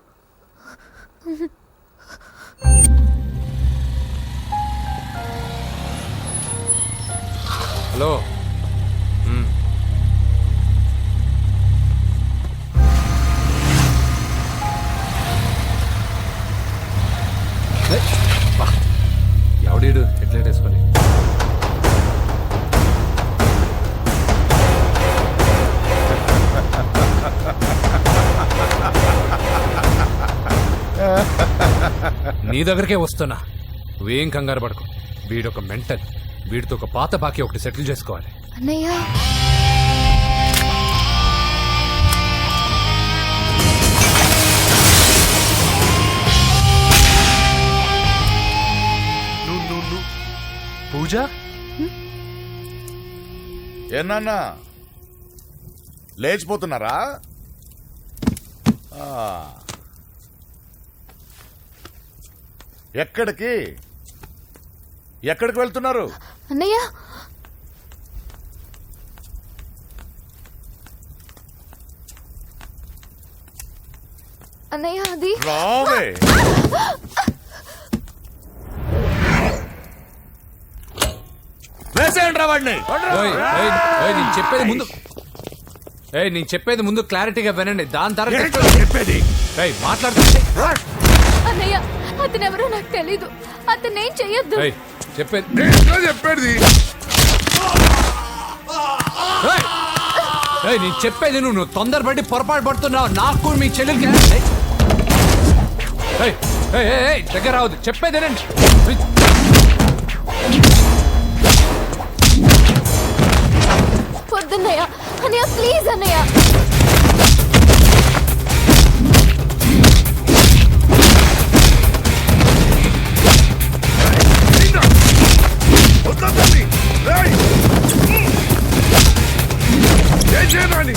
S4: హలో, ఎవడీడు హెడ్లైట్ వేసుకొని? నీ దగ్గరకే వస్తున్నా, నువ్వేం కంగారు పడకు. వీడొక మెంటల్, వీడితో ఒక పాత బాకీ ఒకటి సెటిల్ చేసుకోవాలి.
S11: అన్నయ్య,
S4: పూజ
S13: ఏనా లేచిపోతున్నారా? ఎక్కడికి వెళ్తున్నారు?
S11: అన్నయ్య, అన్నయ్య అది
S13: రావే. వేసేయండి రా వాడిని.
S4: నేను చెప్పేది ముందు. ఏయ్ నేను చెప్పేది ముందు క్లారిటీగా వినండి, దాని తర్వాత
S5: ఏంటో చెప్పేది
S4: ఏయ్ మాట్లాడుతుంటే
S11: అన్నయ్య అతనెవరో నాకు తెలీదు. అతనేం చెయ్యొద్దు.
S4: ఏయ్ చెప్పేది
S5: ఏంటో చెప్పేది
S4: ఏయ్! ఏయ్ నేను చెప్పేది నువ్వు తొందరపడి పొరపాటు పడుతున్నావు. నాకు మీ చెల్లెలకి ఏయ్ ఏయ్ ఏయ్ ఏయ్ దగ్గర రావద్దు, చెప్పేదేనండి.
S11: పొద్దున్నయ్య అన్నయ్య ప్లీజ్ అన్నయ్య.
S5: వదలండి. రేయ్! ఏం చేయనండి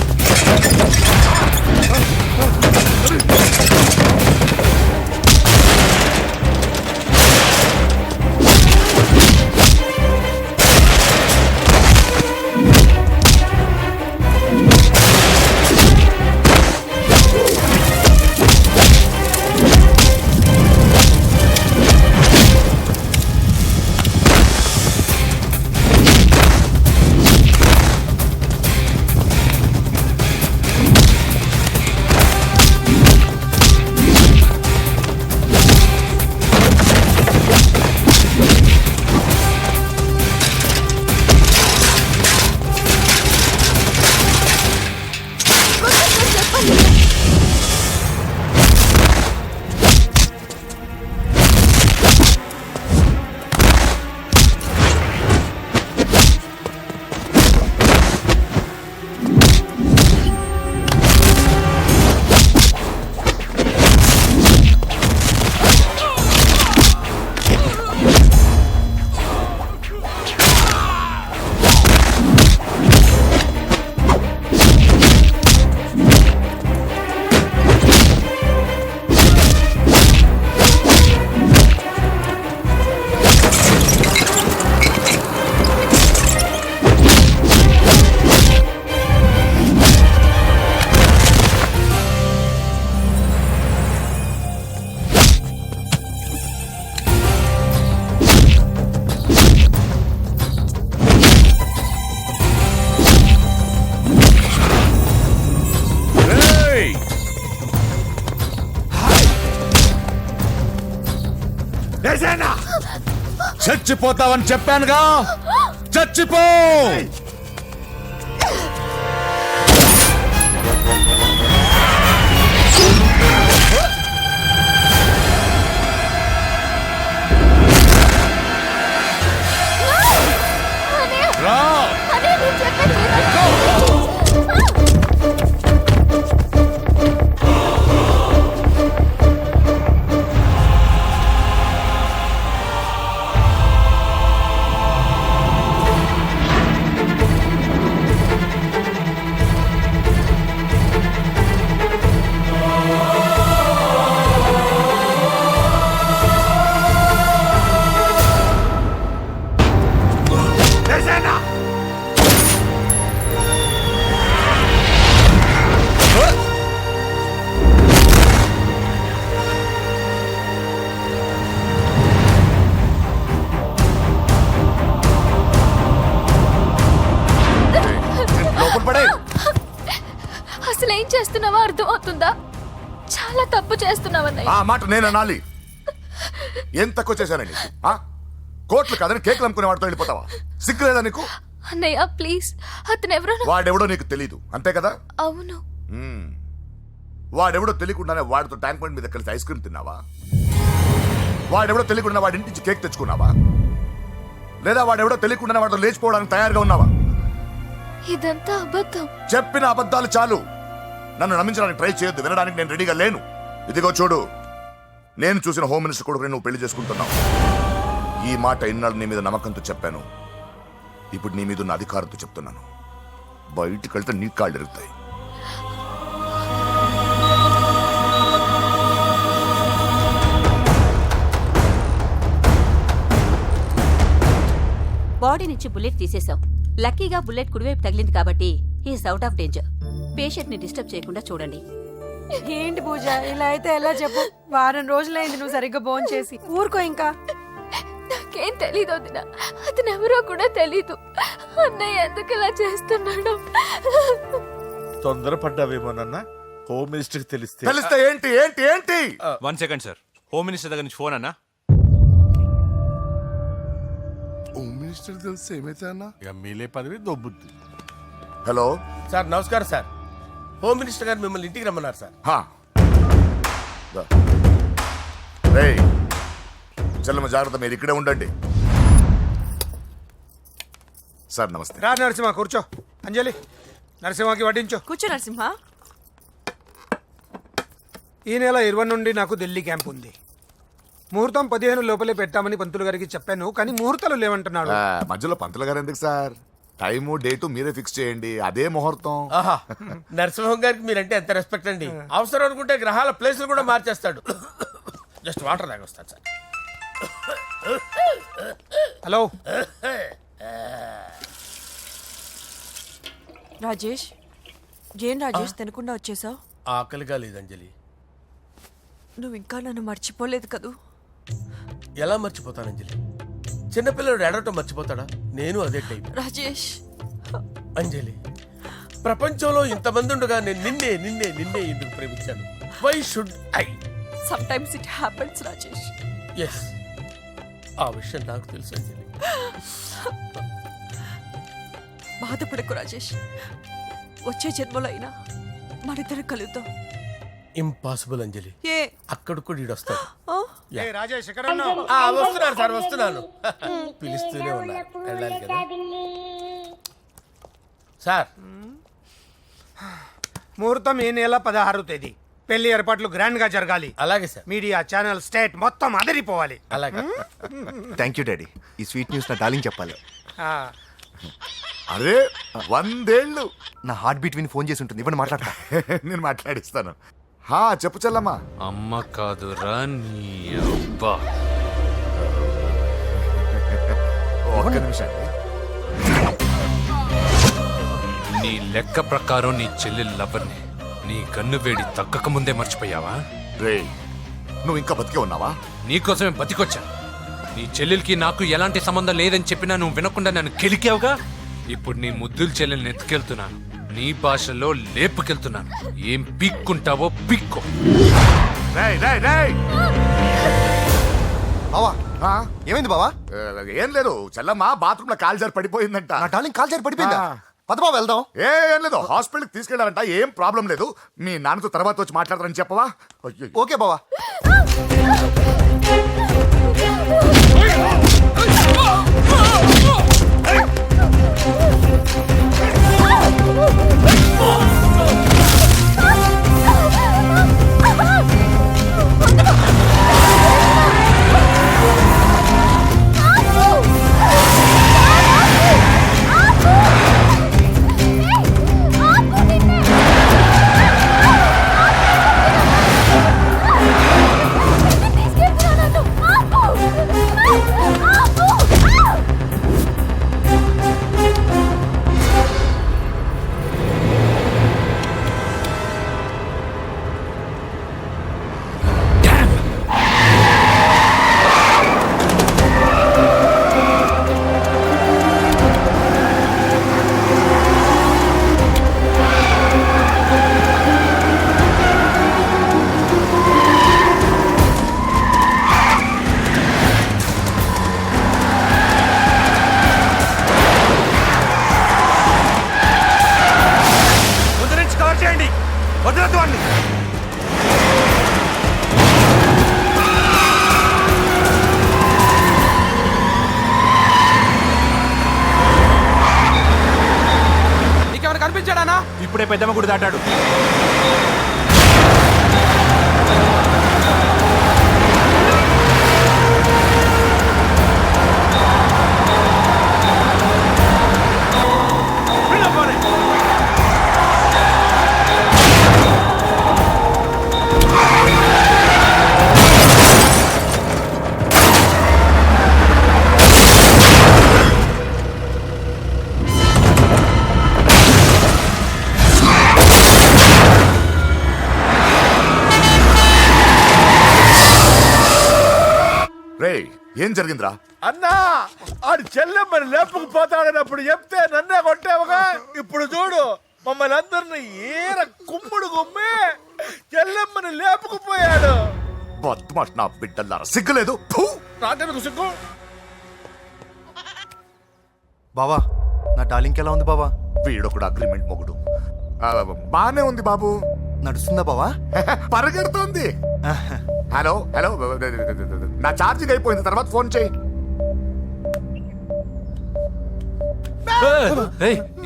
S5: చచ్చిపోతావని చెప్పానుగా, చచ్చిపో. రా.
S11: అన్నయ్య నేను చెప్పేది విను. అసలు ఏం చేస్తున్నావో అర్థం అవుతుందా? చాలా తప్పు చేస్తున్నావన్నయ్య.
S13: ఆ మాట నేను అనాలి. ఏం తక్కువ చేశానండి? కోట్లు కాదని కేకులు అమ్ముకునే వాడితో వెళ్ళిపోతావా? సిగ్గులేదా నీకు?
S11: అన్నయ్య ప్లీజ్, అతనెవరో
S13: వాడెవడో నీకు తెలీదు అంతే కదా?
S11: అవును.
S13: వాడెవడో తెలియకుండానే వాడితో ట్యాంక్ బండ్ మీద కలిసి ఐస్ క్రీమ్ తిన్నావా? వాడెవడో తెలియకుండా వాడి ఇంటి నుంచి కేక్ తెచ్చుకున్నావా? లేదా వాడెవడో తెలియకుండానే వాడితో లేచిపోవడానికి తయారుగా ఉన్నావా?
S11: ఇదంతా అబద్ధం.
S13: చెప్పిన అబద్ధాలు చాలు. నన్ను నమ్మించడానికి ట్రై చేయొద్దు. వినడానికి నేను రెడీగా లేను. ఇదిగో చూడు, నేను చూసిన హోమ్ మినిస్టర్ కొడుకుని నువ్వు పెళ్లి చేసుకుంటున్నావు. ఈ మాట ఇన్నాళ్ళు నీ మీద నమ్మకంతో చెప్పాను. ఇప్పుడు నీ మీద ఉన్న అధికారంతో చెప్తున్నాను. బయటికి వెళ్తే నీ కాళ్ళు ఎరుగుతాయి.
S14: బాడీ నుంచి బుల్లెట్ తీసేశాం. లక్కీగా బుల్లెట్ కుడివైపు తగిలింది కాబట్టి he is out of danger. Patient ని డిస్టర్బ్ చేయకుండా చూడండి.
S8: ఏంటి పూజ ఇలా అయితే ఎలా చెప్పు? వారం రోజులైంది నువ్వు సరిగ్గా భోంచేసి చేసి. ఊరుకో ఇంకా.
S11: నాకేం తెలీదు వదిన, అతను ఎవరో కూడా తెలీదు. అన్నయ్య ఎందుకు ఇలా చేస్తున్నాడు?
S5: తొందరపడ్డావేమోనన్నా హోమ్ మినిస్టర్కి తెలిస్తే
S13: తెలిస్తే ఏంటి ఏంటి ఏంటి
S12: 1 సెకండ్ సార్. హోమ్ మినిస్టర్ దగ్గర నుంచి ఫోన్ అన్నా.
S5: హోమ్ మినిస్టర్ తెలిస్తే ఏమైతే అన్నా ఎమ్మెల్యే పదవి దొబ్బుద్ది.
S13: హలో
S6: సార్ నమస్కారం సార్. హోమ్ మినిస్టర్ గారు మిమ్మల్ని ఇంటికి రమ్మన్నారు సార్.
S13: రే చెల్లమ్మ జాగ్రత్త, మీరు ఇక్కడే ఉండండి. సార్ నమస్తే.
S2: రా నరసింహ కూర్చో. అంజలి నరసింహకి వడ్డించు.
S8: కూర్చో నరసింహ.
S2: ఈ నెల 20 నుండి నాకు ఢిల్లీ క్యాంప్ ఉంది. ముహూర్తం 15 లోపలే పెట్టామని పంతులు గారికి చెప్పాను, కానీ ముహూర్తాలు లేవంటున్నాడు.
S13: మధ్యలో పంతులు గారు ఎందుకు సార్? టైము డేటు మీరే ఫిక్స్ చేయండి, అదే ముహూర్తం.
S6: ఆహా, నరసింహం గారికి మీరంటే ఎంత రెస్పెక్ట్ అండి. అవసరం అనుకుంటే గ్రహాల ప్లేసులు కూడా మార్చేస్తాడు. జస్ట్ వాటర్ తాగొస్తాను సార్.
S2: హలో
S8: రాజేష్, ఏం రాజేష్ తినకుండా వచ్చేసావు?
S6: ఆకలిగా లేదు అంజలి.
S8: నువ్వు ఇంకా నన్ను మర్చిపోలేదు కదూ?
S6: ఎలా మర్చిపోతాను అంజలి? చిన్నపిల్లడు ఏడవటం మర్చిపోతాడా? నేను అదే టైప్.
S8: రాజేష్
S6: అంజలి, ప్రపంచంలో ఇంతమంది ఉండగా నేను నిన్నే నిన్నే నిన్నే ఎందుకు ప్రేమించాను? Why should I?
S8: Sometimes it happens Rajesh.
S6: Yes, ఆ విషయం నాకు తెలుసు అంజలి.
S8: బాధపడకు రాజేష్, వచ్చే జన్మలో అయినా మనిద్దరం కలుద్దాం.
S6: ఇంపాసిబుల్ అంజలి.
S8: ఏ
S6: అక్కడ కూడా ఈడొస్తాడు.
S8: ఆ?
S2: ఏ రాజేష్ ఎక్కడ ఉన్నావు?
S6: వస్తున్నాను సార్, వస్తున్నాను. పిలుస్తూనే ఉన్నారు, వెళ్ళాలి కదా సార్.
S2: ముహూర్తం ఈ నెల 16వ తేదీ. పెళ్లి ఏర్పాట్లు గ్రాండ్ గా జరగాలి.
S6: అలాగే సార్.
S2: మీడియా ఛానల్ స్టేట్ మొత్తం అదిరిపోవాలి.
S6: అలాగే.
S10: Thank you daddy. ఈ స్వీట్ న్యూస్ నా డార్లింగ్ చెప్పాలి.
S2: ఆ,
S13: అరే 100 ఏళ్ళు.
S10: నా హార్ట్ బీట్ విని ఫోన్ చేసి ఉంటుంది. ఇవ్వండి మాట్లాడతా.
S13: నేను మాట్లాడిస్తాను. చెప్పు చెల్లమ్మా.
S4: అమ్మ కాదురా నీ అబ్బా.
S13: ఒక్క నిమిషం.
S4: నీ లెక్క ప్రకారం నీ చెల్లి లవర్ని నీ కన్ను వేడి తగ్గక ముందే మర్చిపోయావా?
S13: రే నువ్వు ఇంకా బతికే ఉన్నావా?
S4: నీకోసమే బతికొచ్చా. నీ చెల్లెలకి నాకు ఎలాంటి సంబంధం లేదని చెప్పినా నువ్వు వినకుండా నన్ను కెలికావుగా. ఇప్పుడు నీ ముద్దుల చెల్లెల్ని ఎత్తుకెళ్తున్నాను, నీ భాషలో లేపుకెళ్తున్నాను. ఏం పీక్కుంటావో పీక్కో.
S10: బావా ఏమైంది బావా?
S13: ఏం లేదు, చెల్లమ్మ బాత్రూమ్ లో కాలు జారి పడిపోయిందంట.
S10: నా డార్లింగ్ కాల్ చేరి పడిపోయిందా? పద బావ వెళ్దాం.
S13: ఏం లేదు, హాస్పిటల్కి తీసుకెళ్ళారంట. ఏం ప్రాబ్లం లేదు. మీ నాన్నతో తర్వాత వచ్చి మాట్లాడతారని చెప్పవా?
S10: ఓకే బావా.
S12: ఇప్పుడే పెద్దమ్మ గుడి దాటాడు.
S13: ఏం జరిగిందిరా?
S5: అన్నా ఆడి చెల్లెమ్మని లేపుకుపోతాడన్నప్పుడు చెప్తే నన్నే కొట్టావుగా. ఇప్పుడు చూడు
S6: మమ్మల్ని అందరిని ఏర కుమ్ముడు గుమ్మే చెల్లెమ్మని లేపుకుపోయాడు.
S13: బద్మాష్ నా బిడ్డల్లారా, సిగ్గులేదు. ఫు!
S6: నాకెందుకు సిగ్గు?
S10: బావా నా డార్లింగ్ ఎలా ఉంది బావా?
S13: వీడొకడు అగ్రిమెంట్ మొగుడు. బానే ఉంది బాబు.
S10: నడుస్తుందా బావా?
S13: పరిగెడుతోంది. హలో హలో, నా ఛార్జింగ్ అయిపోయింది, తర్వాత ఫోన్ చేయి.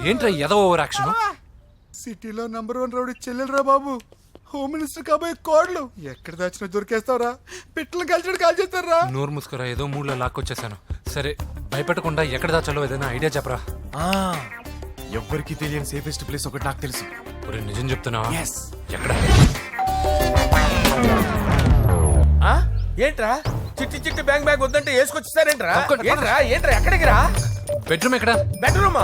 S4: ఏంట్రా ఎదో ఓవర్ యాక్షన్?
S2: సిటీలో నంబర్ 1 రౌడీ చెల్లెలరా బాబు. హోమ్ మినిస్టర్ కాబోయే కోడలు ఎక్కడ దాచినా దొరికేస్తావరా? పిట్టలు కాల్చడు కాల్ చేస్తారా?
S4: నోరు మూసుకురా, ఏదో మూడ్లో లాక్కొచ్చేసాను. సరే, భయపెట్టకుండా ఎక్కడ దాచాలో ఏదైనా ఐడియా చెప్పరా.
S3: ఎవ్వరికి తెలియని సేఫెస్ట్ ప్లేస్ ఒకటి నాకు తెలుసు.
S4: ఒరే, నిజం చెప్తున్నావా? ఎక్కడ?
S6: ఆ? ఏంట్రా చిట్టి చిట్టి బ్యాంక్ బ్యాగ్ వద్దంటే వేసుకొచ్చిస్తారేంట్రా? ఏంట్రా ఏంట్రా ఎక్కడికి రా?
S4: బెడ్రూమ్ ఎక్కడ?
S6: బెడ్రూమ్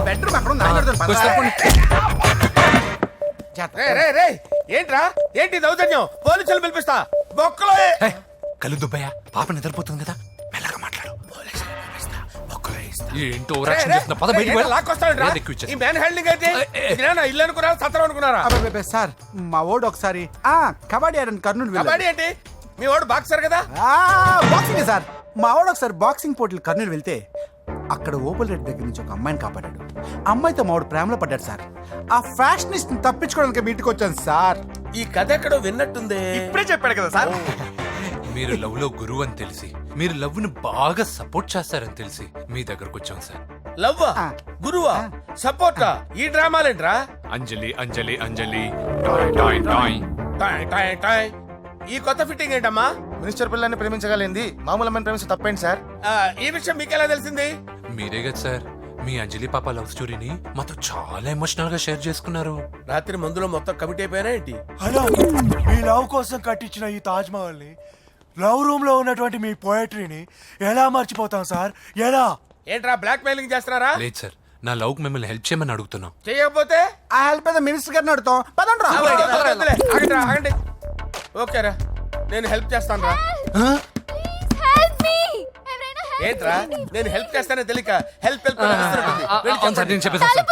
S6: ఏంట్రా ఏంటి దౌర్జన్యం? పోలీసులు పిలిపిస్తా. బొక్కలో
S4: కళ్ళు దుబ్బయ్యా, పాప నిద్రపోతుంది కదా, మెల్లగా మాట్లాడు. ఏంటో ఓవర్ యాక్షన్ చేస్తున్నా, పద బయటికి వెళ్ళు.
S6: లాక్కొస్తాడు.
S4: ఎక్కువ ఇచ్చేసి.
S6: ఈ మ్యాన్ హ్యాండింగ్ అయితే ఇదేనా ఇల్లు అనుకున్నారా, సత్రం అనుకున్నారా?
S2: సార్ మా ఓడు ఒకసారి కబడ్డీ ఆడని కర్నూలు
S6: కబడ్డీ ఏంటి? మీ వాడు బాక్సర్ కదా?
S2: Boxing sir. మా వాడు ఒకసారి బాక్సింగ్ పోటీలు కర్నూలు వెళ్తే అక్కడ ఓపెల్ రెడ్డి దగ్గర నుంచి ఒక అమ్మాయిని కాపాడాడు. అమ్మాయితో మా వాడు ప్రేమలో పడ్డాడు సార్. ఆ ఫ్యాషనిస్ట్ తప్పించుకోవడానికి మీ ఇంటికి వచ్చాను సార్.
S6: ఈ కథ ఎక్కడో విన్నట్టుంది.
S2: ఇప్పుడే చెప్పాడు కదా సార్.
S4: మీరు లవ్ లో గురువు అని తెలిసి, మీరు లవ్ ను బాగా సపోర్ట్ చేస్తారని తెలిసి మీ దగ్గరకు వచ్చాం సార్.
S6: లవ్వా, గురువా, సపోర్టా? ఈ డ్రామాలేంట్రా?
S4: అంజలి అంజలి అంజలి టాయ్ టాయ్ టాయ్.
S6: టాయ్ టాయ్ టాయ్. ఈ కొత్త ఫిట్టింగ్ ఏంటమ్మా?
S2: మినిస్టర్ పిల్లని ప్రేమించగలిగింది మామూలు అమ్మని ప్రేమించి తప్పేంటి సార్?
S6: ఈ విషయం మీకెలా తెలిసింది?
S4: మీరే కదా సార్ మీ అంజలి పాప లవ్ స్టోరీని మాతో చాలా ఎమోషనల్ గా షేర్ చేసుకున్నారు.
S6: రాత్రి మందులో మొత్తం కమిట్ అయిపోయినా ఏంటి?
S3: హలో, మీ లవ్ కోసం కట్టించిన ఈ తాజ్ మహల్ ని, లవ్ రూమ్ లో ఉన్నటువంటి మీ పోయట్రీని ఎలా మర్చిపోతాం సార్? ఎలా?
S6: ఏంట్రా బ్లాక్ మెయిలింగ్ చేస్తున్నారా?
S4: లేదు సార్, నా లవ్ కు మిమ్మల్ని హెల్ప్ చేయమని అడుగుతున్నాం.
S6: చేయకపోతే
S2: ఆ హెల్ప్ అయితే మినిస్టర్ గారిని అడుగుతాం. పదండి
S6: ఆగండి ఆగండి. ఓకేరా, నేను హెల్ప్ చేస్తాను రా. ఏంట్రా నేను హెల్ప్ చేస్తానే తెలియక హెల్ప్ హెల్ప్
S4: అవును సార్, నేను చెప్పేసాను సార్.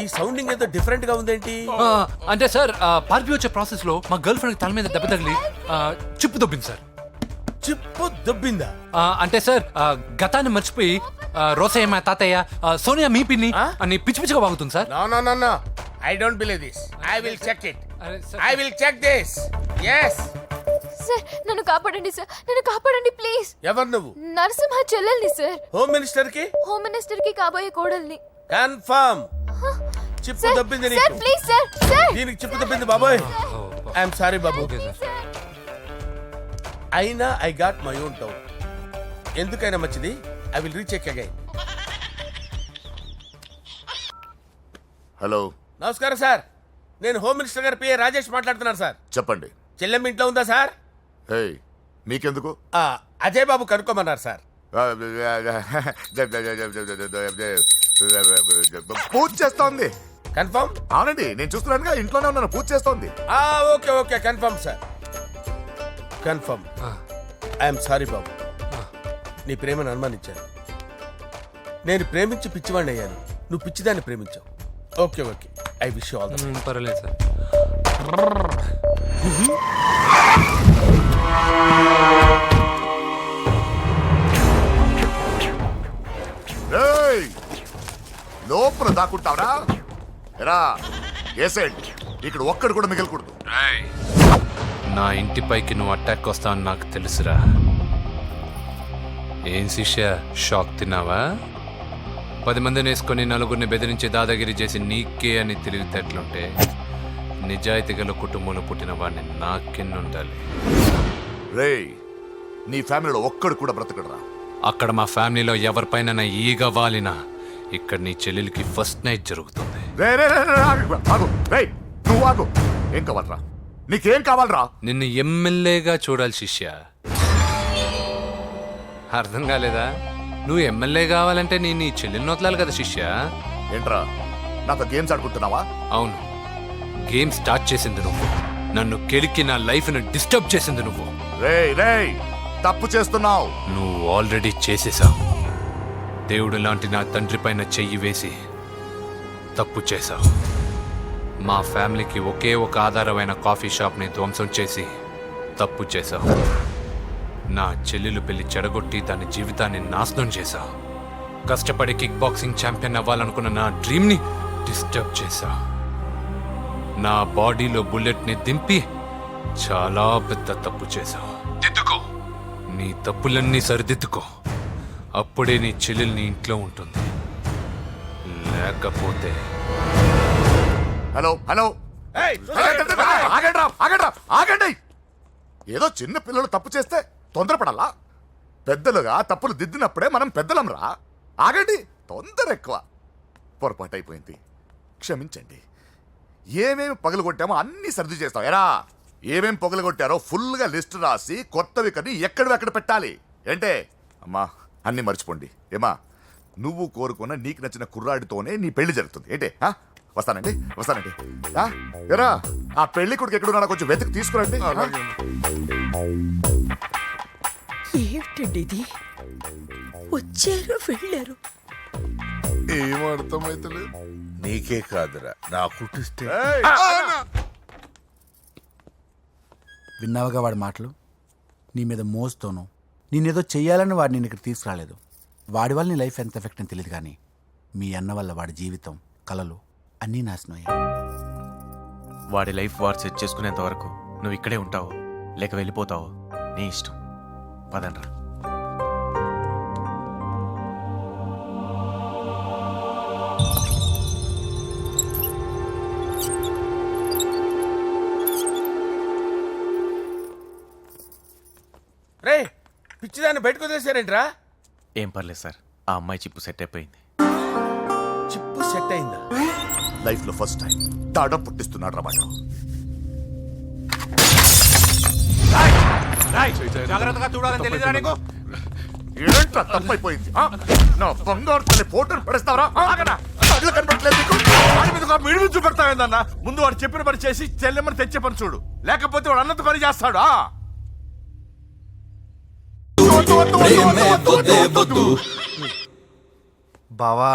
S6: ఈ సౌండింగ్ ఏదో డిఫరెంట్ గా ఉందేంటి?
S4: అంటే సార్, పార్టీ వచ్చే ప్రాసెస్ లో మా గర్ల్ ఫ్రెండ్ తల మీద దెబ్బ తగిలి చిప్పు దొబ్బింది సార్.
S6: చిప్పు దొబ్బిందా?
S4: అంటే సార్, గతాన్ని మర్చిపోయి రోసయ్య మా తాతయ్య, సోనియా మీ పిన్ని అని పిచ్చి పిచ్చిగా వాగుతుంది sir.
S6: No no no no, I don't believe this. I will check it. I will check this. yes
S11: sir, నన్ను కాపాడండి సార్, నన్ను కాపాడండి ప్లీజ్.
S6: ఎవరు నువ్వు?
S11: నరసింహ చెల్లెల్ని సార్.
S6: హోమ్ మినిస్టర్ కి?
S11: హోమ్ మినిస్టర్ కి కాబోయే కోడల్ని.
S6: కన్ఫర్మ్. చిప్పు
S11: సార్,
S6: దొబ్బింది
S11: సార్
S6: నీకు.
S11: Please sir, sir.
S6: దీనికి చిప్పు దొబ్బింది బాబోయ్. ఐఎమ్ సారీ బాబు. అయినా I got my own town. ఎందుకైనా మంచిది, I will recheck again.
S13: Hello,
S6: నమస్కారం సార్, నేను హోమ్ మినిస్టర్ గారి పిఏ రాజేష్ మాట్లాడుతున్నాను సార్.
S13: చెప్పండి.
S6: చెల్లెమ్మ ఇంట్లో ఉందా సార్?
S13: హే, మీకెందుకు?
S6: అజయ్ బాబు కనుక్కోమన్నారు సార్.
S13: పూజ చేస్తోంది.
S6: కన్ఫర్మ్?
S13: అవునండి, నేను చూస్తున్నానుగా, ఇంట్లోనే ఉన్నాను, పూజ చేస్తోంది.
S6: Okay okay, confirm sir, confirm. I'm sorry బాబు, నీ ప్రేమను అనుమానించాను. నేను ప్రేమించి పిచ్చివాడిని అయ్యాను, నువ్వు పిచ్చిదాన్ని ప్రేమించావు. Okay okay, I wish you all the best.
S4: పర్వాలేదు సార్.
S13: లోపల దాక్కుంటావరా? ఎరా ఏసేంటి, ఇక్కడ ఒక్కడు కూడా మిగలకూడదు.
S4: నా ఇంటిపైకి నువ్వు అటాక్ వస్తావని నాకు తెలుసురా. ఏం శిష్య, షాక్ తిన్నావా? 10 మందిని వేసుకొని నలుగురిని బెదిరించి దాదాగిరి చేసి నీకే అని తెలివితేటలుంటే నిజాయితీ గల కుటుంబంలో పుట్టిన వాడిని నాకెన్నుండాలి.
S13: రే, నీ ఫ్యామిలీలో ఒక్కడు కూడా బ్రతకడరా.
S4: అక్కడ మా ఫ్యామిలీలో ఎవరిపైన ఈగ వాలినా ఇక్కడ నీ చెల్లెలికి ఫస్ట్ నైట్ జరుగుతుంది.
S13: నువ్వు ఆగు. ఏం కావాలరా? నీకేం కావాలరా?
S4: నిన్ను ఎమ్మెల్యేగా చూడాలి శిష్య. అర్థం కాలేదా? నువ్వు ఎమ్మెల్యే కావాలంటే నీ చెల్లెల్ని వదలాలి కదా శిష్య.
S13: ఏంట్రా, నాతో గేమ్స్ ఆడుకుంటున్నావా?
S4: అవును, గేమ్ స్టార్ట్ చేసింది నువ్వు. నన్ను కెలికి నా లైఫ్ ను డిస్టర్బ్ చేసింది నువ్వు.
S13: రేయ్, తప్పు చేస్తున్నావు.
S4: నువ్వు ఆల్రెడీ చేసేసావు. దేవుడు లాంటి నా తండ్రి పైన చెయ్యి వేసి తప్పు చేశావు. మా ఫ్యామిలీకి ఒకే ఒక ఆధారమైన కాఫీ షాప్ని ధ్వంసం చేసి తప్పు చేశావు. నా చెల్లెలు పెళ్లి చెడగొట్టి దాని జీవితాన్ని నాశనం చేశావు. కష్టపడి కిక్ బాక్సింగ్ ఛాంపియన్ అవ్వాలనుకున్న నా డ్రీమ్ని డిస్టర్బ్ చేశావు. నా బాడీలో బుల్లెట్ని దింపి చాలా పెద్ద తప్పు చేశావు. దిద్దుకో, నీ తప్పులన్నీ సరిదిద్దుకో. అప్పుడే నీ చెల్లెలు నీ ఇంట్లో ఉంటుంది. లేకపోతే
S13: హలో హలో ఆగండి. ఏదో చిన్న పిల్లలు తప్పు చేస్తే తొందరపడాలా? పెద్దలుగా తప్పులు దిద్దినప్పుడే మనం పెద్దలంరా. ఆగండి, తొందర ఎక్కువ. పొరపాటు అయిపోయింది, క్షమించండి. ఏమేమి పగలగొట్టామో అన్నీ సర్ది చేస్తాం. ఎరా ఏమేం పగలగొట్టారో ఫుల్గా లిస్ట్ రాసి కొత్తవి కని ఎక్కడివి పెట్టాలి. ఏంటే అమ్మా, అన్నీ మర్చిపోండి. ఏమా, నువ్వు కోరుకున్న నీకు నచ్చిన కుర్రాడితోనే నీ పెళ్లి జరుగుతుంది. ఏంటే వస్తానండి. ఎరా ఆ పెళ్లి కొడుకు ఎక్కడున్నా కొంచెం వెతికి తీసుకురండి.
S8: ఏమిటండి ఇది? వచ్చారు వెళ్ళారు.
S13: ఏం అర్థమైతలేదు.
S5: నీకే కాదురా నా కుట్టిస్తే.
S15: విన్నావుగా వాడి మాటలు? నీ మీద మోస్తోను నేనేదో చెయ్యాలని వాడు నేను ఇక్కడ తీసుకురాలేదు. వాడి వల్ల నీ లైఫ్ ఎంత ఎఫెక్ట్ అని తెలియదు, కానీ మీ అన్న వల్ల వాడి జీవితం, కలలు అన్నీ నాశనం అయ్యాయి.
S12: వాడి లైఫ్ వాడు సెట్ చేసుకునేంత వరకు నువ్వు ఇక్కడే ఉంటావు, లేక వెళ్ళిపోతావు, నీ ఇష్టం. పదండ్రా.
S6: రే పిచ్చిదాన్ని బయటకు వదిలేశారేంట్రా?
S12: ఏం పర్లేదు సార్, ఆ అమ్మాయి చిప్పు సెట్ అయిపోయింది.
S6: చిప్పు సెట్ అయిందా?
S13: లైఫ్ లో ఫస్ట్ టైం తాడ పుట్టిస్తున్నాడు రా వాడు.
S5: జాగ్రత్తగా చూడాలని తెలియదురా నీకు?
S13: ఏంట్రా తప్పైపోయింది? నా బంగారు తల్లి ఫోటోలు పడేస్తావరా? కళ్ళు కనబడట్లేదు నీకు?
S5: వాడి మీద ఒక మిడిమి చూపెడతావేందన్నా? ముందు వాడు చెప్పిన పని చేసి చెల్లెమ్మని తెచ్చే పని చూడు, లేకపోతే వాడు అన్నత పని చేస్తాడు.
S10: బావా,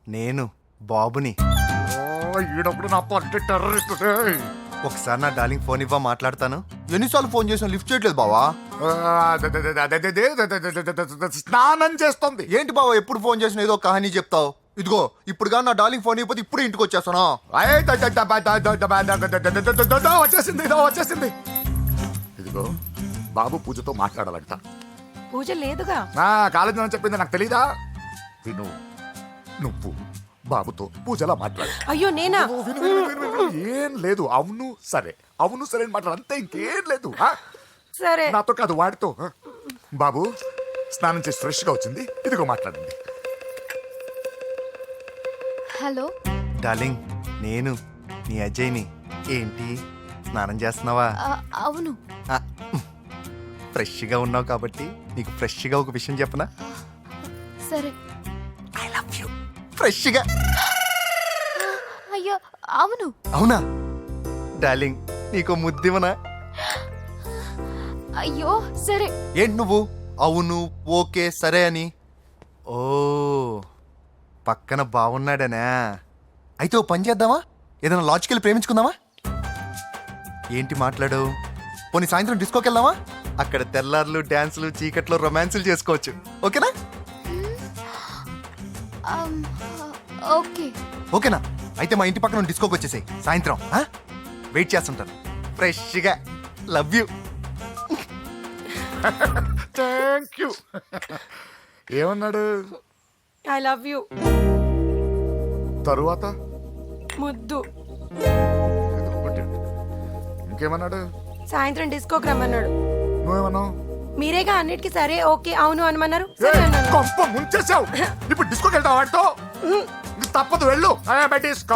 S10: నేను బాబుని.
S13: ఈడప్పుడు నా పట్టి టెర్రరిస్ట్.
S10: ఒకసారి నా డార్లింగ్ ఫోన్ ఇవ్వ, మాట్లాడతాను. ఎన్నిసార్లు ఫోన్ చేసినా లిఫ్ట్ చేయట్లేదు బావా.
S13: స్నానం చేస్తుంది.
S10: ఏంటి బావా ఎప్పుడు ఫోన్ చేసినా ఏదో కహానీ చెప్తావు? ఇదిగో ఇప్పుడు కానీ నా డార్లింగ్ ఫోన్ ఇవ్వకపోతే ఇప్పుడు ఇంటికి వచ్చేస్తాను.
S13: వచ్చేసింది. ఇదిగో బాబు పూజతో మాట్లాడాలంట.
S8: పూజ లేదుగా.
S13: కాలేజీ అని చెప్పింది నాకు తెలీదా? విను, నువ్వు బాబుతో పూజలా మాట్లాడు.
S8: అయ్యో నేనా?
S13: ఏం లేదు. అవును సరే అని మాట్లాడు, అంతే, ఇంకేం లేదు.
S8: సరే
S13: నాతో కాదు, వాడితో. బాబు స్నానం చేసి ఫ్రెష్ గా వచ్చింది, ఇదిగో మాట్లాడండి.
S11: హలో
S10: డార్లింగ్, నేను నీ అజయ్ని. ఏంటి స్నానం చేస్తున్నావా?
S11: అవును.
S10: ఫ్రెష్గా ఉన్నావు కాబట్టి నీకు ఫ్రెష్గా ఒక విషయం చెప్పనా?
S11: సరే.
S10: I love you. ఫ్రెష్గా.
S11: అయ్యో అవును.
S10: అవునా డార్లింగ్, నీకు ముద్దివనా?
S11: అయ్యో సరే.
S10: ఏంటి నువ్వు అవును ఓకే సరే అని? ఓ పక్కన బాగున్నాడనా? అయితే ఓ పని చేద్దామా? ఏదైనా లాజికల్ ప్రేమించుకుందామా? ఏంటి మాట్లాడు? పోనీ సాయంత్రం డిస్కోకి వెళ్దామా? అక్కడ తెల్లార్లు డాన్సులు, చీకట్లో రొమాన్సులు చేసుకోవచ్చు. ఓకేనా?
S11: ఓకే.
S10: ఓకేనా? అయితే మా ఇంటి పక్కన డిస్కోకి వచ్చేసాయి సాయంత్రం. వెయిట్ చేస్తుంటాను ఫ్రెష్గా. Love you.
S13: Thank you. ఏమన్నాడు?
S8: I love you.
S13: తరువాత
S8: ముద్దు.
S13: ఇంకేమన్నాడు?
S8: సాయంత్రం డిస్కోకి రమ్మన్నాడు.
S13: నువ్వేమన్నావు?
S8: మీరేగా అన్నిటికీ సరే ఓకే అవును అనమన్నారు.
S13: కొంప ముంచేసావు. ఇప్పుడు డిస్కోకి వెళ్తావు వాడితో? తప్పదు, వెళ్ళు.